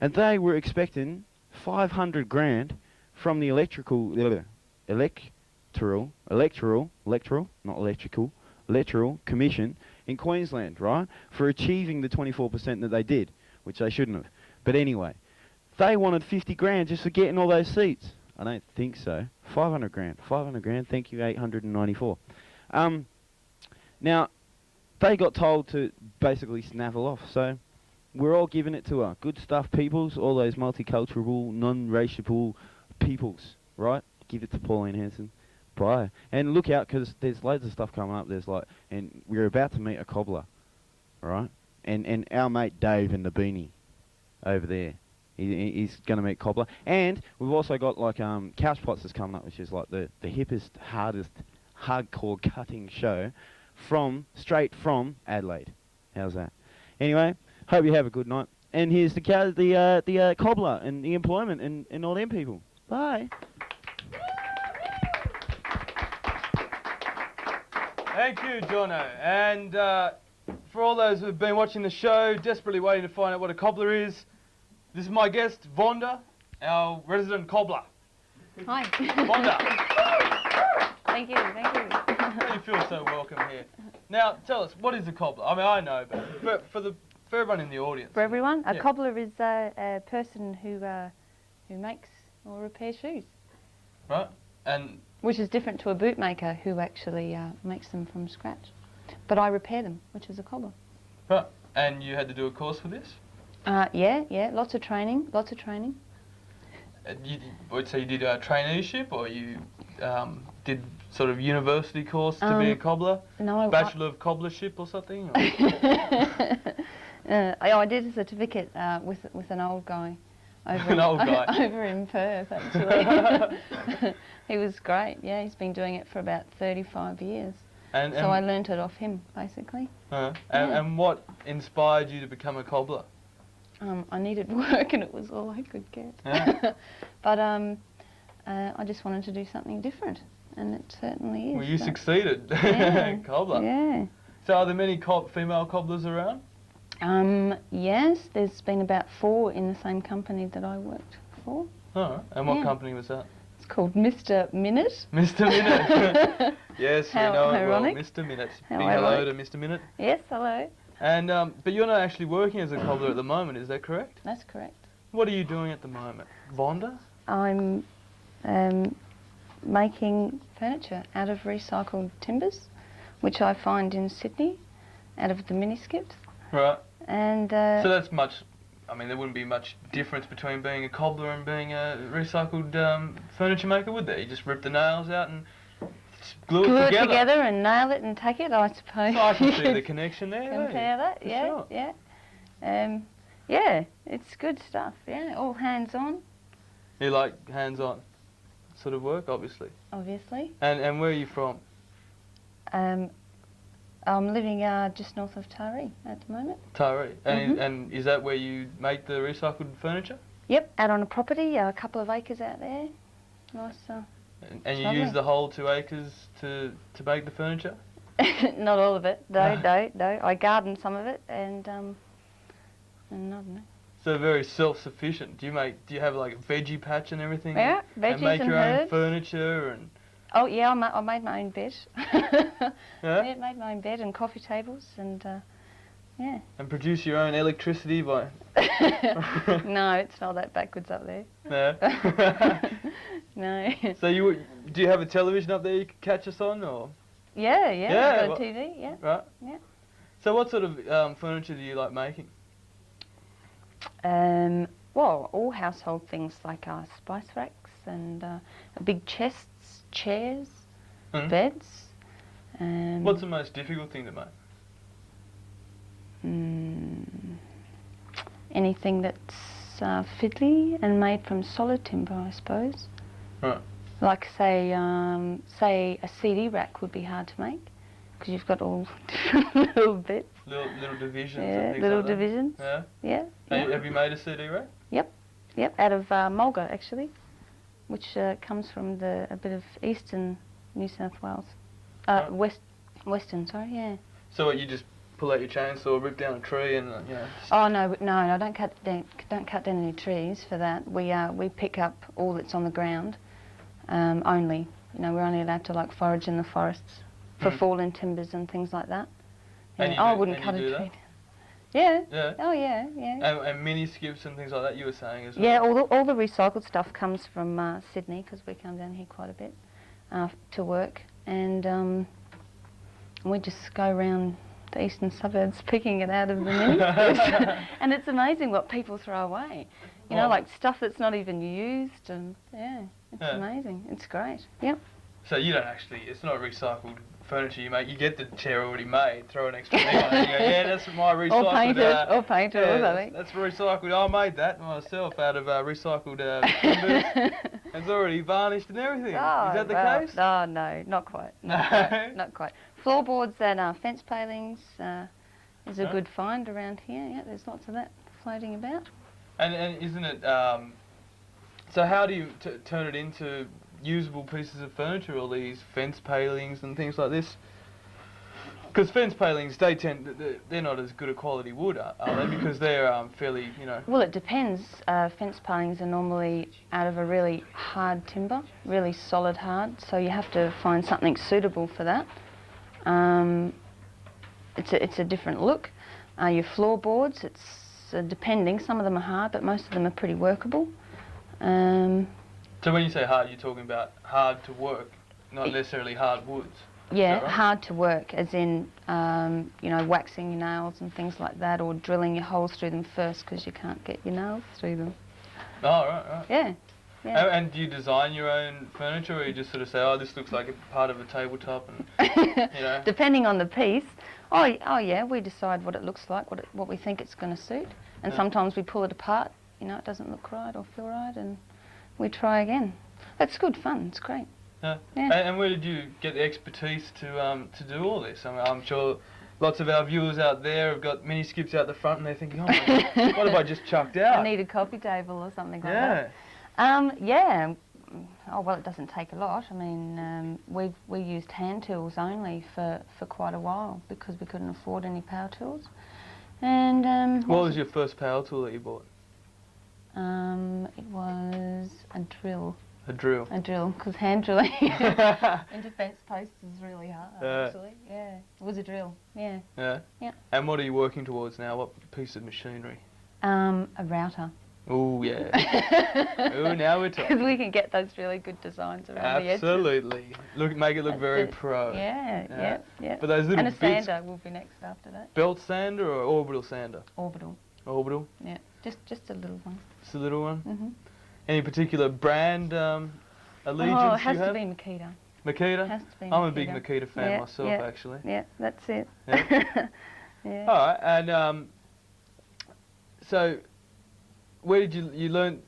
S7: And they were expecting 500 grand from the electoral commission in Queensland, right? For achieving the 24% that they did, which they shouldn't have. But anyway, they wanted 50 grand just for getting all those seats. I don't think so. 500 grand. 500 grand. Thank you, 894. Now, they got told to basically snaffle off. So we're all giving it to our good stuff peoples, all those multicultural, non-racial peoples, right? Give it to Pauline Hanson. Bye. And look out, because there's loads of stuff coming up. There's like, and we're about to meet a cobbler, right? And our mate Dave and the Beanie over there. He's going to meet cobbler. And we've also got like Couch Pots is coming up, which is like the hippest, hardest, hardcore cutting show straight from Adelaide. How's that? Anyway, hope you have a good night. And here's the cobbler and the employment and all them people. Bye.
S2: Thank you, Jonno. And for all those who have been watching the show, desperately waiting to find out what a cobbler is, this is my guest, Vonda, our resident cobbler.
S13: Hi.
S2: Vonda.
S13: Thank you.
S2: You feel so welcome here. Now, tell us, what is a cobbler? I mean, I know, but for everyone in the audience.
S13: For everyone, a cobbler is a person who makes or repairs shoes.
S2: Right, and
S13: which is different to a bootmaker who actually makes them from scratch. But I repair them, which is a cobbler.
S2: Right, and you had to do a course for this?
S13: Yeah, lots of training.
S2: So you did a traineeship, or you did sort of university course to be a cobbler?
S13: No.
S2: Bachelor of Cobblership or something? Or?
S13: I did a certificate with an old guy. over,
S2: An old guy.
S13: over in Perth, actually. He was great, yeah. He's been doing it for about 35 years.
S2: And
S13: so I learnt it off him, basically.
S2: And what inspired you to become a cobbler?
S13: I needed work and it was all I could get.
S2: Yeah.
S13: But I just wanted to do something different, and it certainly is.
S2: Well, you succeeded.
S13: Yeah.
S2: Cobbler.
S13: Yeah.
S2: So are there many female cobblers around?
S13: Yes, there's been about 4 in the same company that I worked for.
S2: Oh, and what company was that?
S13: It's called Mr. Minute.
S2: Mr. Minute. Yes, we know it well.
S13: ironic.
S2: Mr. Minute.
S13: How
S2: Big hello to
S13: ironic.
S2: Mr. Minute.
S13: Yes, hello.
S2: And but you're not actually working as a cobbler at the moment, is that correct?
S13: That's correct.
S2: What are you doing at the moment? Vonda?
S13: I'm making furniture out of recycled timbers, which I find in Sydney, out of the mini skips.
S2: Right.
S13: And
S2: so that's much. I mean, there wouldn't be much difference between being a cobbler and being a recycled furniture maker, would there? You just rip the nails out and glue it together
S13: and nail it and take it, I suppose.
S2: So I can see the connection there.
S13: Compare that,
S2: For
S13: yeah,
S2: sure.
S13: yeah. Yeah, it's good stuff, yeah, all hands-on.
S2: You like hands-on sort of work, obviously.
S13: Obviously.
S2: And where are you from?
S13: I'm living just north of Taryn at the moment.
S2: Taryn. And is that where you make the recycled furniture?
S13: Yep, out on a property, a couple of acres out there. Nice.
S2: And you use the whole 2 acres to make the furniture?
S13: Not all of it, no. I garden some of it, and I don't know.
S2: So very self-sufficient. Do you have like a veggie patch and everything?
S13: Yeah, veggies
S2: and make
S13: and
S2: your
S13: herbs.
S2: own furniture and.
S13: Oh yeah, I made my own bed.
S2: Yeah?
S13: Yeah, made my own bed and coffee tables and yeah.
S2: And produce your own electricity by.
S13: No, it's not that backwards up there.
S2: No.
S13: No.
S2: So do you have a television up there you can catch us on, or?
S13: Yeah,
S2: Yeah,
S13: I've got a TV, yeah.
S2: Right.
S13: Yeah.
S2: So what sort of furniture do you like making?
S13: Well, all household things like spice racks and big chests, chairs, beds.
S2: What's the most difficult thing to make?
S13: Anything that's fiddly and made from solid timber, I suppose.
S2: Right.
S13: Like say a CD rack would be hard to make because you've got all different little bits.
S2: Little divisions.
S13: Yeah,
S2: and things
S13: little
S2: like that.
S13: divisions.
S2: Yeah.
S13: Yeah.
S2: Have you made a CD rack?
S13: Yep, out of mulga actually, which comes from a bit of eastern New South Wales, western. Sorry, yeah.
S2: So what, you just pull out your chainsaw, rip down a tree, and
S13: Oh no, don't cut down any trees for that. We pick up all that's on the ground, only. We're only allowed to like forage in the forests for fallen timbers and things like that.
S2: And
S13: I wouldn't cut a tree.
S2: That?
S13: Yeah.
S2: Yeah.
S13: Oh yeah, yeah.
S2: And mini skips and things like that. You were saying as well.
S13: Yeah, all the recycled stuff comes from Sydney because we come down here quite a bit to work, and we just go around the eastern suburbs picking it out of the mini skips. And it's amazing what people throw away. You know, like stuff that's not even used, and it's amazing. It's great. Yep.
S2: So you don't actually, it's not recycled furniture you make, you get the chair already made, throw an extra thing on it, and you go, yeah, that's my recycled...
S13: Or paint it, or something.
S2: That's recycled, I made that myself out of recycled timbers. It's already varnished and everything.
S13: Oh,
S2: is that the case?
S13: No, not quite. Not quite. Floorboards and fence palings is a good find around here. Yeah, there's lots of that floating about.
S2: And isn't it, so how do you turn it into usable pieces of furniture, all these fence palings and things like this? Because fence palings, they're not as good a quality wood, are they? Because they're fairly,
S13: Well, it depends. Fence palings are normally out of a really hard timber, really solid hard, so you have to find something suitable for that. It's a different look. Your floorboards, it's depending. Some of them are hard, but most of them are pretty workable.
S2: So when you say hard, you're talking about hard to work, not necessarily hard woods.
S13: Yeah, right? Hard to work, as in, waxing your nails and things like that, or drilling your holes through them first because you can't get your nails through them.
S2: Oh, right.
S13: Yeah.
S2: And do you design your own furniture, or you just sort of say, oh, this looks like a part of a tabletop, and,
S13: Depending on the piece. Oh yeah, we decide what it looks like, what we think it's going to suit, and sometimes we pull it apart you know, it doesn't look right or feel right, and we try again. It's good fun. It's great.
S2: Yeah.
S13: Yeah.
S2: And where did you get the expertise to do all this? I mean, I'm sure lots of our viewers out there have got mini skips out the front and they're thinking, oh, my God, what have I just chucked out?
S13: I need a coffee table or something like
S2: Yeah.
S13: that. Yeah. Oh, well, it doesn't take a lot. I mean, we used hand tools only for quite a while because we couldn't afford any power tools. And
S2: what was your first power tool that you bought?
S13: It was a drill.
S2: A drill.
S13: A drill, because hand drilling in defence posts is really hard, actually. Yeah, it was a drill. Yeah.
S2: Yeah.
S13: Yeah.
S2: And what are you working towards now? What piece of machinery?
S13: A router.
S2: Oh yeah. Oh, now we're talking.
S13: Because we can get those really good designs around the edges.
S2: Absolutely. Make it look very pro.
S13: Yeah.
S2: But those little
S13: and a
S2: bits,
S13: sander will be next after that.
S2: belt sander or orbital sander?
S13: Orbital.
S2: Orbital.
S13: Yeah. Just a little one.
S2: Just a little one.
S13: Mhm.
S2: Any particular brand allegiance
S13: Oh, it has
S2: you
S13: to
S2: have?
S13: be Makita.
S2: Makita?
S13: Has to be
S2: I'm a big
S13: Makita.
S2: Makita fan myself, actually.
S13: Yeah, that's it.
S2: Yeah.
S13: Yeah.
S2: All right, and so where did you learn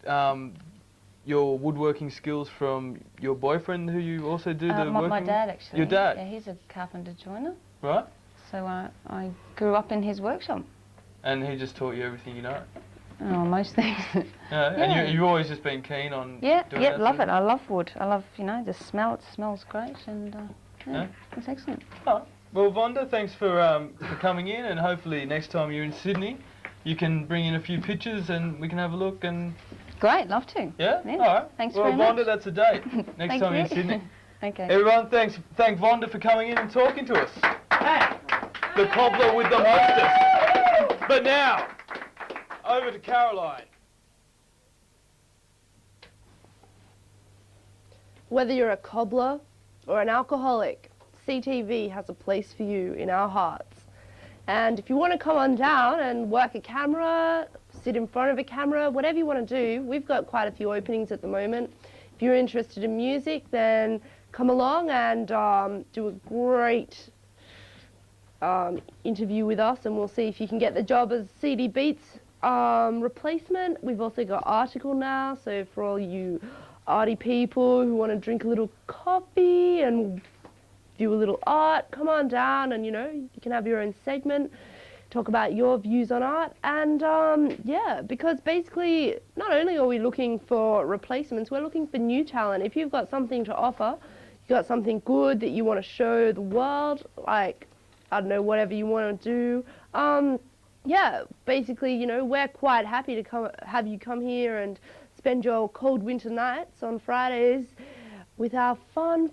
S2: your woodworking skills from? Your boyfriend, who you also do the working?
S13: My dad, actually.
S2: Your dad?
S13: Yeah, he's a carpenter joiner.
S2: Right.
S13: So I grew up in his workshop.
S2: And he just taught you everything you know?
S13: Oh, most things.
S2: And you've always just been keen on doing that
S13: love
S2: sort
S13: it.
S2: of-
S13: I love wood. I love, you know, the smell. It smells great, and
S2: Yeah.
S13: it's excellent.
S2: Oh, well, Vonda, thanks for coming in, and hopefully next time you're in Sydney, you can bring in a few pictures and we can have a look and...
S13: Great, love to.
S2: Yeah?
S13: Yeah.
S2: All right.
S13: Thanks
S2: well,
S13: very much.
S2: Vonda, that's a date. Next
S13: Thank
S2: time you're in
S13: you.
S2: Sydney.
S13: Okay.
S2: Everyone, thank Vonda for coming in and talking to us. Hey! The cobbler with the mostest. But now, over to Caroline.
S1: Whether you're a cobbler or an alcoholic, CTV has a place for you in our hearts. And if you want to come on down and work a camera, sit in front of a camera, whatever you want to do, we've got quite a few openings at the moment. If you're interested in music, then come along and do a great interview with us, and we'll see if you can get the job as CD Beats replacement. We've also got Article now, so for all you arty people who want to drink a little coffee and do a little art, come on down and, you know, you can have your own segment, talk about your views on art. And yeah, because basically not only are we looking for replacements, we're looking for new talent. If you've got something to offer, you've got something good that you want to show the world, like, I don't know, whatever you want to do, yeah, basically, you know, we're quite happy to have you come here and spend your cold winter nights on Fridays with our fun,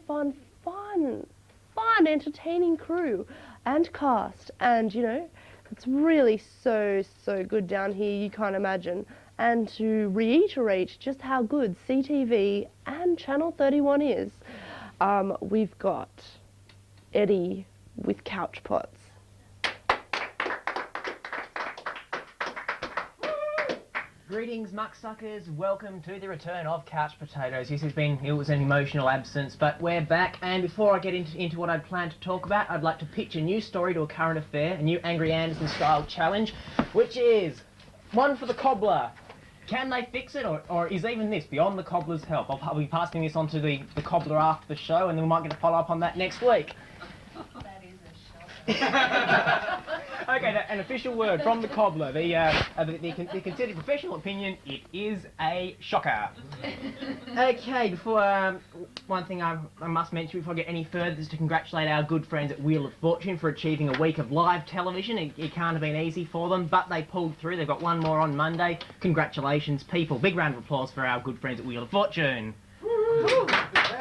S1: entertaining crew and cast. And, you know, it's really so good down here, you can't imagine. And to reiterate just how good CTV and Channel 31 is, we've got Eddie with Couch Pots.
S11: Greetings, mucksuckers. Welcome to the return of Couch Potatoes. It was an emotional absence, but we're back. And before I get into what I'd planned to talk about, I'd like to pitch a new story to a current affair, a new Angry Anderson style challenge, which is one for the cobbler. Can they fix it, or is even this beyond the cobbler's help? I'll be passing this on to the cobbler after the show, and then we might get a follow up on that next week.
S13: That is a shocker.
S11: Okay, an official word from the cobbler. The considered professional opinion, it is a shocker. Okay, before one thing I must mention before I get any further is to congratulate our good friends at Wheel of Fortune for achieving a week of live television. It can't have been easy for them, but they pulled through. They've got one more on Monday. Congratulations, people. Big round of applause for our good friends at Wheel of Fortune.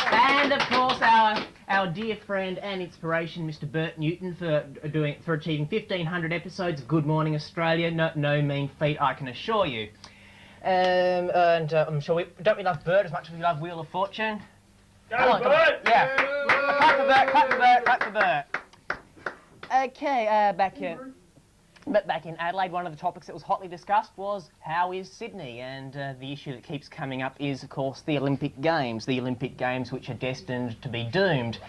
S11: And of course our dear friend and inspiration, Mr. Bert Newton, for achieving 1,500 episodes of Good Morning Australia. No mean feat, I can assure you. I'm sure don't we love Bert as much as we love Wheel of Fortune?
S2: Go Bert!
S11: Yeah. Clap for Bert, clap for Bert, clap for Bert. Okay, back in Adelaide, one of the topics that was hotly discussed was how is Sydney, and the issue that keeps coming up is, of course, the Olympic Games which are destined to be doomed.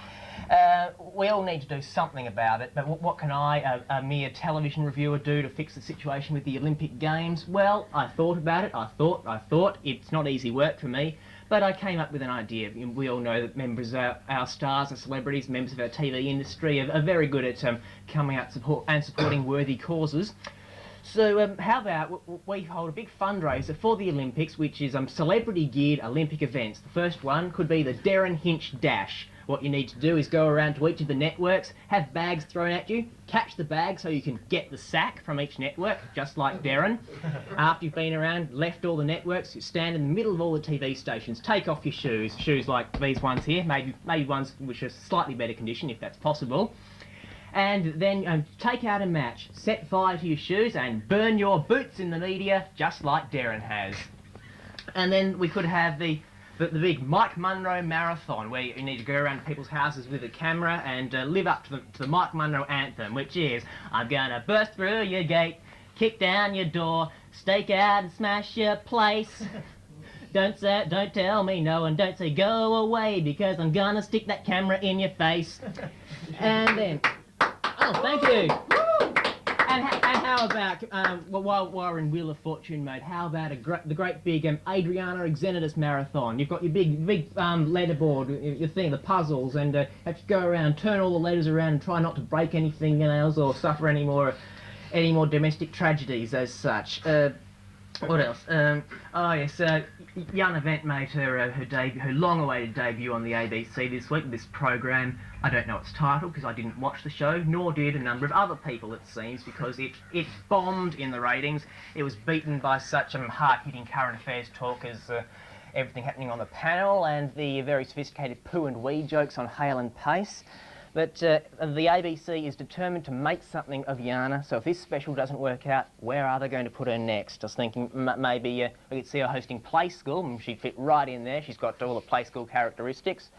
S11: We all need to do something about it, but what can I, a mere television reviewer, do to fix the situation with the Olympic Games? Well, I thought about it, I thought. It's not easy work for me, but I came up with an idea. We all know that members of our stars and celebrities, members of our TV industry are very good at coming out and supporting worthy causes. So how about we hold a big fundraiser for the Olympics, which is celebrity-geared Olympic events. The first one could be the Darren Hinch Dash. What you need to do is go around to each of the networks, have bags thrown at you, catch the bag so you can get the sack from each network, just like Darren. After you've been around, left all the networks, you stand in the middle of all the TV stations, take off your shoes like these ones here, maybe ones which are slightly better condition if that's possible. And then take out a match, set fire to your shoes and burn your boots in the media, just like Darren has. And then we could have the big Mike Munro marathon, where you need to go around to people's houses with a camera and live up to the Mike Munro anthem, which is, I'm gonna burst through your gate, kick down your door, stake out and smash your place. Don't tell me no, and don't say go away, because I'm gonna stick that camera in your face. And then, oh, thank you. And how about, while we're in Wheel of Fortune mode, how about the great big Adriana Exenitus marathon? You've got your big letterboard, your thing, the puzzles, and have to go around, turn all the letters around, and try not to break any fingernails or suffer any more domestic tragedies as such. What else? Oh yes, young event made her long-awaited debut on the ABC this week with this program. I don't know its title because I didn't watch the show, nor did a number of other people, it seems, because it bombed in the ratings. It was beaten by such hard-hitting current affairs talk as everything happening on the panel and the very sophisticated poo and wee jokes on Hale and Pace. But the ABC is determined to make something of Yana, so if this special doesn't work out, where are they going to put her next? I was thinking maybe we could see her hosting Play School, and she'd fit right in there. She's got all the Play School characteristics.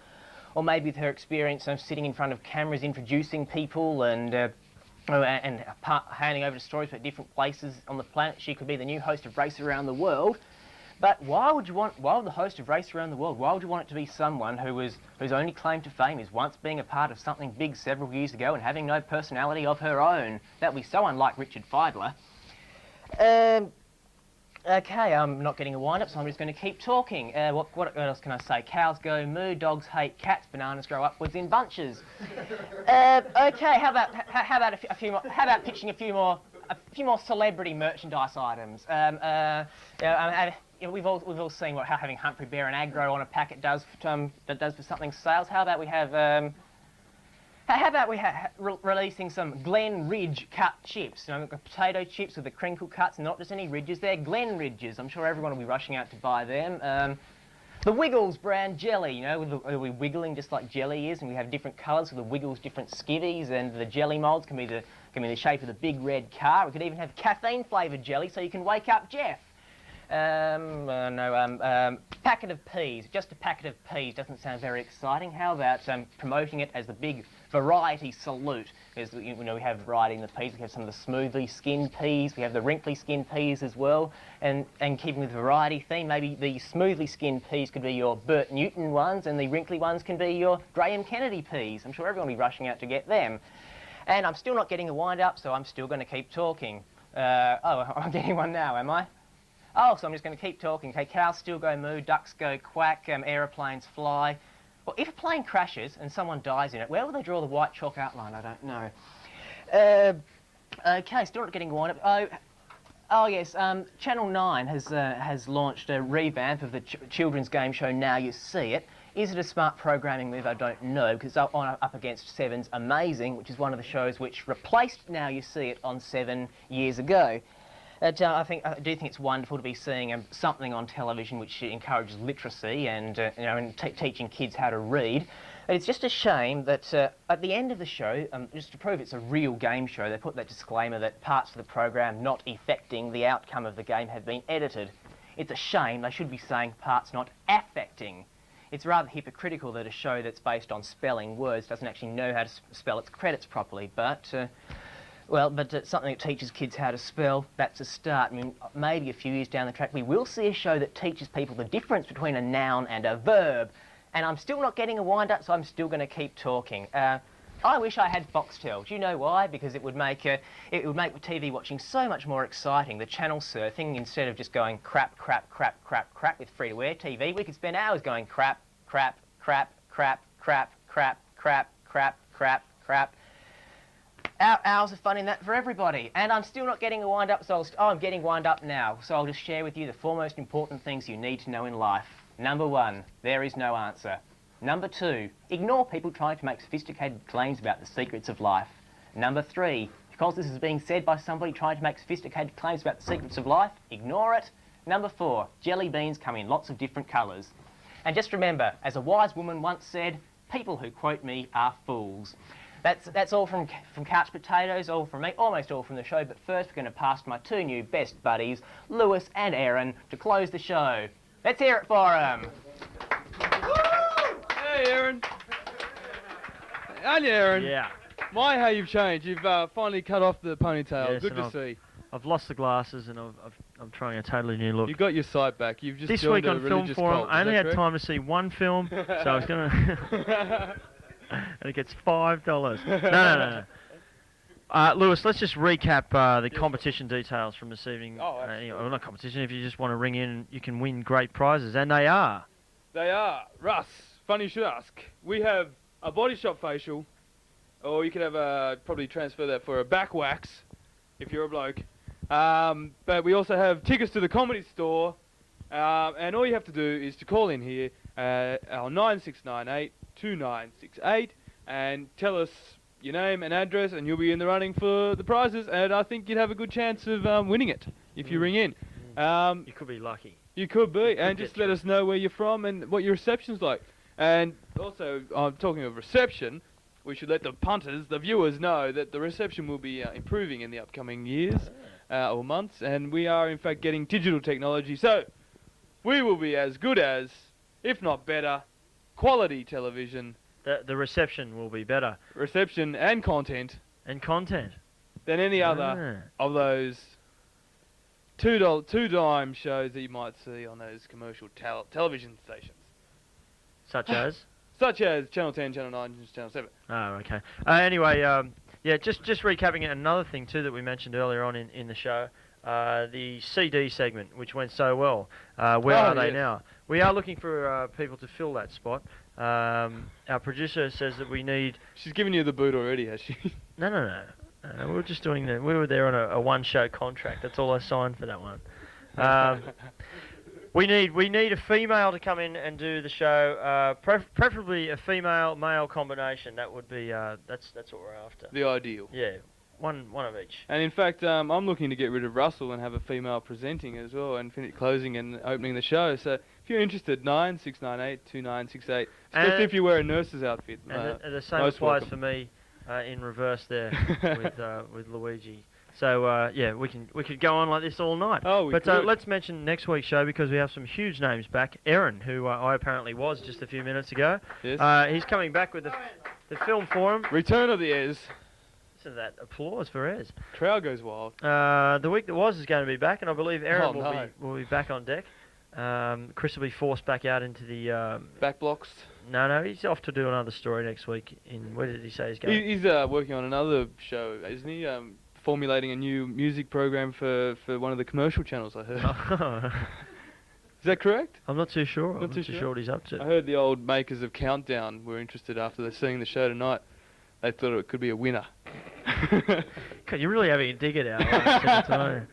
S11: Or maybe with her experience of sitting in front of cameras, introducing people and handing over to stories about different places on the planet, she could be the new host of Race Around the World. But why would the host of Race Around the World, why would you want it to be someone whose only claim to fame is once being a part of something big several years ago and having no personality of her own? That would be so unlike Richard Feidler. Okay, I'm not getting a wind-up, so I'm just going to keep talking. What else can I say? Cows go moo, dogs hate cats, bananas grow upwards in bunches. Okay, how about pitching a few more celebrity merchandise items? We've all seen how having Humphrey Bear and aggro on a packet does for something sales. How about we have releasing some Glen Ridge cut chips? You know, potato chips with the crinkle cuts, and not just any ridges. They're Glen Ridges. I'm sure everyone will be rushing out to buy them. The Wiggles brand jelly, you know, we're wiggling just like jelly is, and we have different colours for the Wiggles, different skivvies, and the jelly moulds can be the shape of the big red car. We could even have caffeine flavoured jelly so you can wake up Jeff. Packet of peas. Just a packet of peas doesn't sound very exciting. How about promoting it as the big variety salute? Because we have variety in the peas. We have some of the smoothly skinned peas. We have the wrinkly skinned peas as well. And keeping with the variety theme, maybe the smoothly skinned peas could be your Bert Newton ones, and the wrinkly ones can be your Graham Kennedy peas. I'm sure everyone will be rushing out to get them. And I'm still not getting a wind up, so I'm still going to keep talking. Oh, I'm getting one now, am I? Oh, so I'm just going to keep talking. Okay, cows still go moo, ducks go quack, aeroplanes fly. Well, if a plane crashes and someone dies in it, where will they draw the white chalk outline? I don't know. Okay, still not getting a wind up. Oh yes, Channel 9 has launched a revamp of the children's game show Now You See It. Is it a smart programming move? I don't know, because up against Seven's Amazing, which is one of the shows which replaced Now You See It on 7 years ago. I do think it's wonderful to be seeing something on television which encourages literacy and teaching kids how to read. But it's just a shame that at the end of the show, just to prove it's a real game show, they put that disclaimer that parts of the program not affecting the outcome of the game have been edited. It's a shame. They should be saying parts not affecting. It's rather hypocritical that a show that's based on spelling words doesn't actually know how to spell its credits properly, but it's something that teaches kids how to spell. That's a start. I mean, maybe a few years down the track we will see a show that teaches people the difference between a noun and a verb. and I'm still not getting a wind-up, so I'm still going to keep talking. I wish I had Foxtel. Do you know why? Because it would make TV watching so much more exciting. The channel surfing, instead of just going crap, crap, crap, crap, crap with free-to-air TV, we could spend hours going crap, crap, crap, crap, crap, crap, crap, crap, crap, crap. Hours of fun in that for everybody. And I'm still not getting a wind-up, so I'm getting wind up now. So I'll just share with you the 4 most important things you need to know in life. Number 1, there is no answer. Number 2, ignore people trying to make sophisticated claims about the secrets of life. Number 3, because this is being said by somebody trying to make sophisticated claims about the secrets of life, ignore it. Number 4, jelly beans come in lots of different colours. And just remember, as a wise woman once said, people who quote me are fools. That's all from Couch Potatoes, all from me, almost all from the show, but first we're going to pass to my 2 new best buddies, Lewis and Aaron, to close the show. Let's hear it for them.
S2: Hey, Aaron. Aren't you, Aaron?
S3: Yeah.
S2: My, how you've changed. You've finally cut off the ponytail.
S3: Yes,
S2: Good to
S3: and
S2: see.
S3: I've lost the glasses and I'm trying a totally new look.
S2: You got your sight back. You've just
S3: this
S2: joined
S3: week
S2: a
S3: on Film
S2: religious
S3: Forum,
S2: cult.
S3: I only
S2: Is that
S3: had
S2: correct?
S3: time to see 1 film, so I was going to... and it gets $5. No. Lewis, let's just recap the competition details from this evening.
S2: Oh,
S3: well, not competition. If you just want to ring in, you can win great prizes, and they are.
S2: They are. Russ, funny you should ask. We have a body shop facial, or you could have probably transfer that for a back wax, if you're a bloke. But we also have tickets to the Comedy Store, and all you have to do is to call in here, our 9698 2968, and tell us your name and address, and you'll be in the running for the prizes, and I think you'd have a good chance of winning it if you ring in.
S3: You could be lucky.
S2: You could be, and just let us know where you're from and what your reception's like. And also, talking of reception, we should let the punters, the viewers, know that the reception will be improving in the upcoming years or months, and we are in fact getting digital technology, so we will be as good as, if not better, quality television.
S3: The reception will be better.
S2: Reception and content.
S3: And content.
S2: Than any other of those two-dime shows that you might see on those commercial television stations.
S3: Such as?
S2: Such as Channel 10, Channel 9, and Channel 7.
S3: Oh, okay. Anyway, yeah, just recapping it, another thing too that we mentioned earlier on in the show, the CD segment, which went so well. Where are they now? We are looking for people to fill that spot. Our producer says that we need...
S2: She's given you the boot already, has she?
S3: No. We were just doing we were there on a one-show contract. That's all I signed for that one. We need a female to come in and do the show, preferably a female-male combination. That would be that's what we're after.
S2: The ideal.
S3: Yeah, one of each.
S2: And in fact, I'm looking to get rid of Russell and have a female presenting as well, and finish closing and opening the show. So if you're interested, 9698-2968. Especially if you wear a nurse's outfit.
S3: And the same applies for me in reverse there with Luigi. So yeah, we could go on like this all night. But let's mention next week's show because we have some huge names back. Aaron, who I apparently was just a few minutes ago.
S2: Yes.
S3: He's coming back with the Film Forum.
S2: Return of the Ez.
S3: Listen to that applause for Ez.
S2: Crowd goes wild.
S3: The week that was is going to be back, and I believe Aaron
S2: will
S3: be back on deck. Chris will be forced back out into the
S2: back blocks.
S3: No, he's off to do another story next week. Where did he say he's going?
S2: He's working on another show, isn't he? Formulating a new music program for one of the commercial channels, I heard. Is that correct?
S3: I'm not too sure. I'm not too sure what he's up to.
S2: I heard the old makers of Countdown were interested after seeing the show tonight. They thought it could be a winner.
S3: God, you're really having a dig at our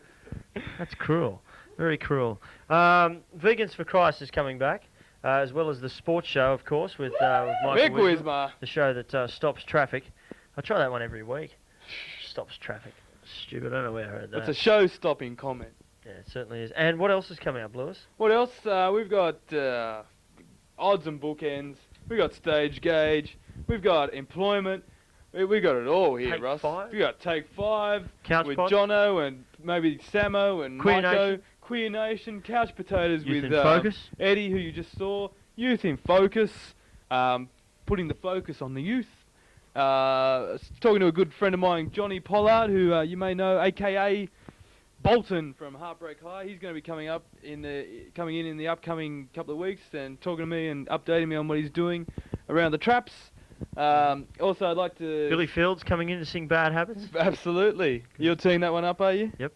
S3: That's cruel. Very cruel. Vegans for Christ is coming back, as well as the sports show, of course, with Michael Wiersma, the show that stops traffic. I try that one every week. Stops traffic. Stupid. I don't know where I heard that.
S2: It's a show-stopping comment.
S3: Yeah, it certainly is. And what else is coming up, Lewis?
S2: What else? We've got odds and bookends. We've got stage gauge. We've got employment. We got it all here, Russ. We got Take 5
S3: Couch
S2: with
S3: Pot.
S2: Jonno and maybe Samo and
S3: Queer
S2: Miko.
S3: Nation.
S2: Queer Nation. Couch Potatoes
S3: Youth
S2: with
S3: in Focus.
S2: Eddie, who you just saw. Youth in Focus. Putting the focus on the youth. Talking to a good friend of mine, Johnny Pollard, who you may know, a.k.a. Bolton from Heartbreak High. He's going to be coming in the upcoming couple of weeks and talking to me and updating me on what he's doing around the traps. Also, I'd like to...
S3: Billy Fields coming in to sing Bad Habits.
S2: Absolutely. You're teeing that one up, are you?
S3: Yep.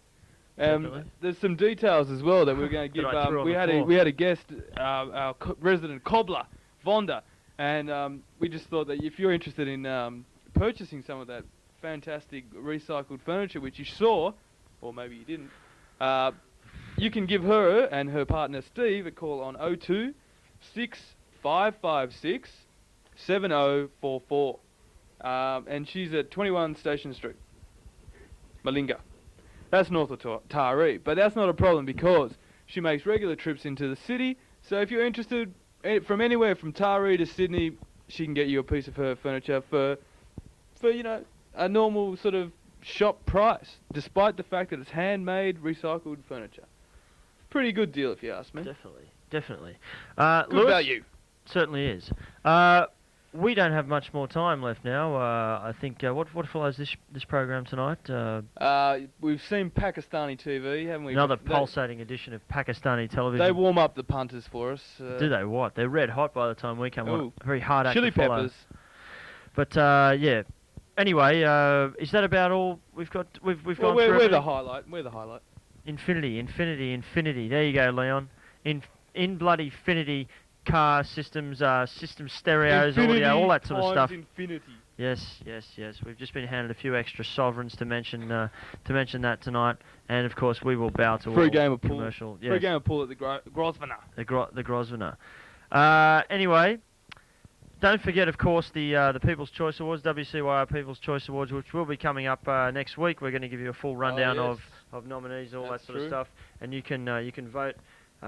S2: There's some details as well that we're going to give. We had a guest, our resident cobbler, Vonda, and we just thought that if you're interested in purchasing some of that fantastic recycled furniture, which you saw, or maybe you didn't, you can give her and her partner Steve a call on 02 6556 7044. And she's at 21 Station Street, Melinda. That's north of Taryn, but that's not a problem because she makes regular trips into the city. So if you're interested from anywhere from Taryn to Sydney, she can get you a piece of her furniture for a normal sort of shop price, despite the fact that it's handmade, recycled furniture. Pretty good deal, if you ask me.
S3: Definitely.
S2: Good
S3: Lewis,
S2: value.
S3: Certainly is. We don't have much more time left now. I think what follows this program tonight?
S2: We've seen Pakistani TV, haven't we?
S3: Another pulsating edition of Pakistani television.
S2: They warm up the punters for us.
S3: Do they? What? They're red hot by the time we come on. Very hard act
S2: chili
S3: to follow.
S2: peppers.
S3: But yeah. Anyway, is that about all we've got? We've gone through.
S2: We're the highlight. We're the highlight.
S3: Infinity. There you go, Leon. In bloody infinity. Car systems, system stereos,
S2: infinity
S3: audio, all that sort of stuff.
S2: Infinity.
S3: Yes. We've just been handed a few extra sovereigns to mention that tonight, and of course we will bow to
S2: free
S3: all
S2: game of
S3: commercial.
S2: Pool. Yes. Free game of pool at the Grosvenor.
S3: The Grosvenor. Anyway, don't forget, of course, the People's Choice Awards, WCYR People's Choice Awards, which will be coming up next week. We're going to give you a full rundown of nominees, all that sort of stuff, and you can vote.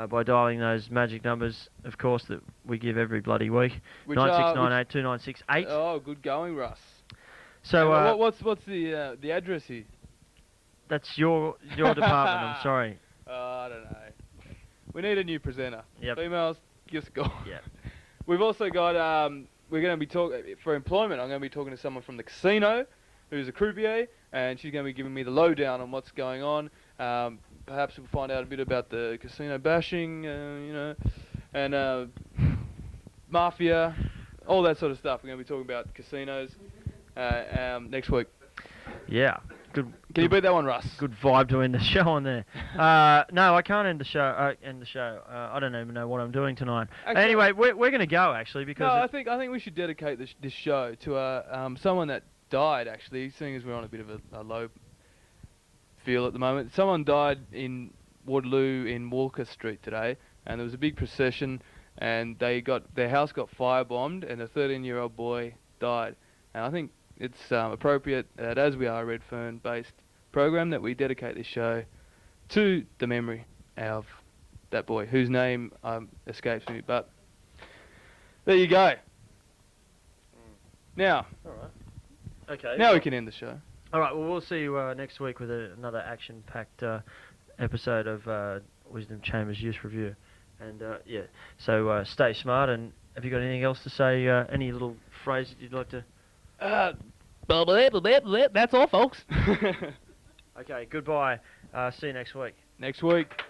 S3: By dialing those magic numbers, of course, that we give every bloody week. 96982968.
S2: Oh, good going, Russ.
S3: So,
S2: what's the address here?
S3: That's your department. I'm sorry.
S2: I don't know. We need a new presenter.
S3: Yep.
S2: Females, give us a call.
S3: Yeah.
S2: We've also got. We're going to be talking for employment. I'm going to be talking to someone from the casino, who's a croupier, and she's going to be giving me the lowdown on what's going on. Perhaps we'll find out a bit about the casino bashing, and mafia, all that sort of stuff. We're going to be talking about casinos next week.
S3: Yeah.
S2: Good. Can you beat that one, Russ?
S3: Good vibe to end the show on there. No, I can't end the show. I don't even know what I'm doing tonight. Actually, anyway, we're going to go actually because.
S2: No, I think we should dedicate this show to someone that died actually, seeing as we're on a bit of a low feel at the moment. Someone died in Waterloo in Walker Street today, and there was a big procession, and their house got firebombed, and a 13-year-old boy died. And I think it's appropriate that as we are a Redfern-based program, that we dedicate this show to the memory of that boy, whose name escapes me. But there you go. Now,
S3: all right. Okay.
S2: Now we can end the show.
S3: All right, well, we'll see you next week with another action-packed episode of Wisdom Chambers Youth Review. And, yeah, so stay smart, and have you got anything else to say, any little phrase that you'd like to...
S2: That's all, folks.
S3: Okay, goodbye. See you next week.
S2: Next week.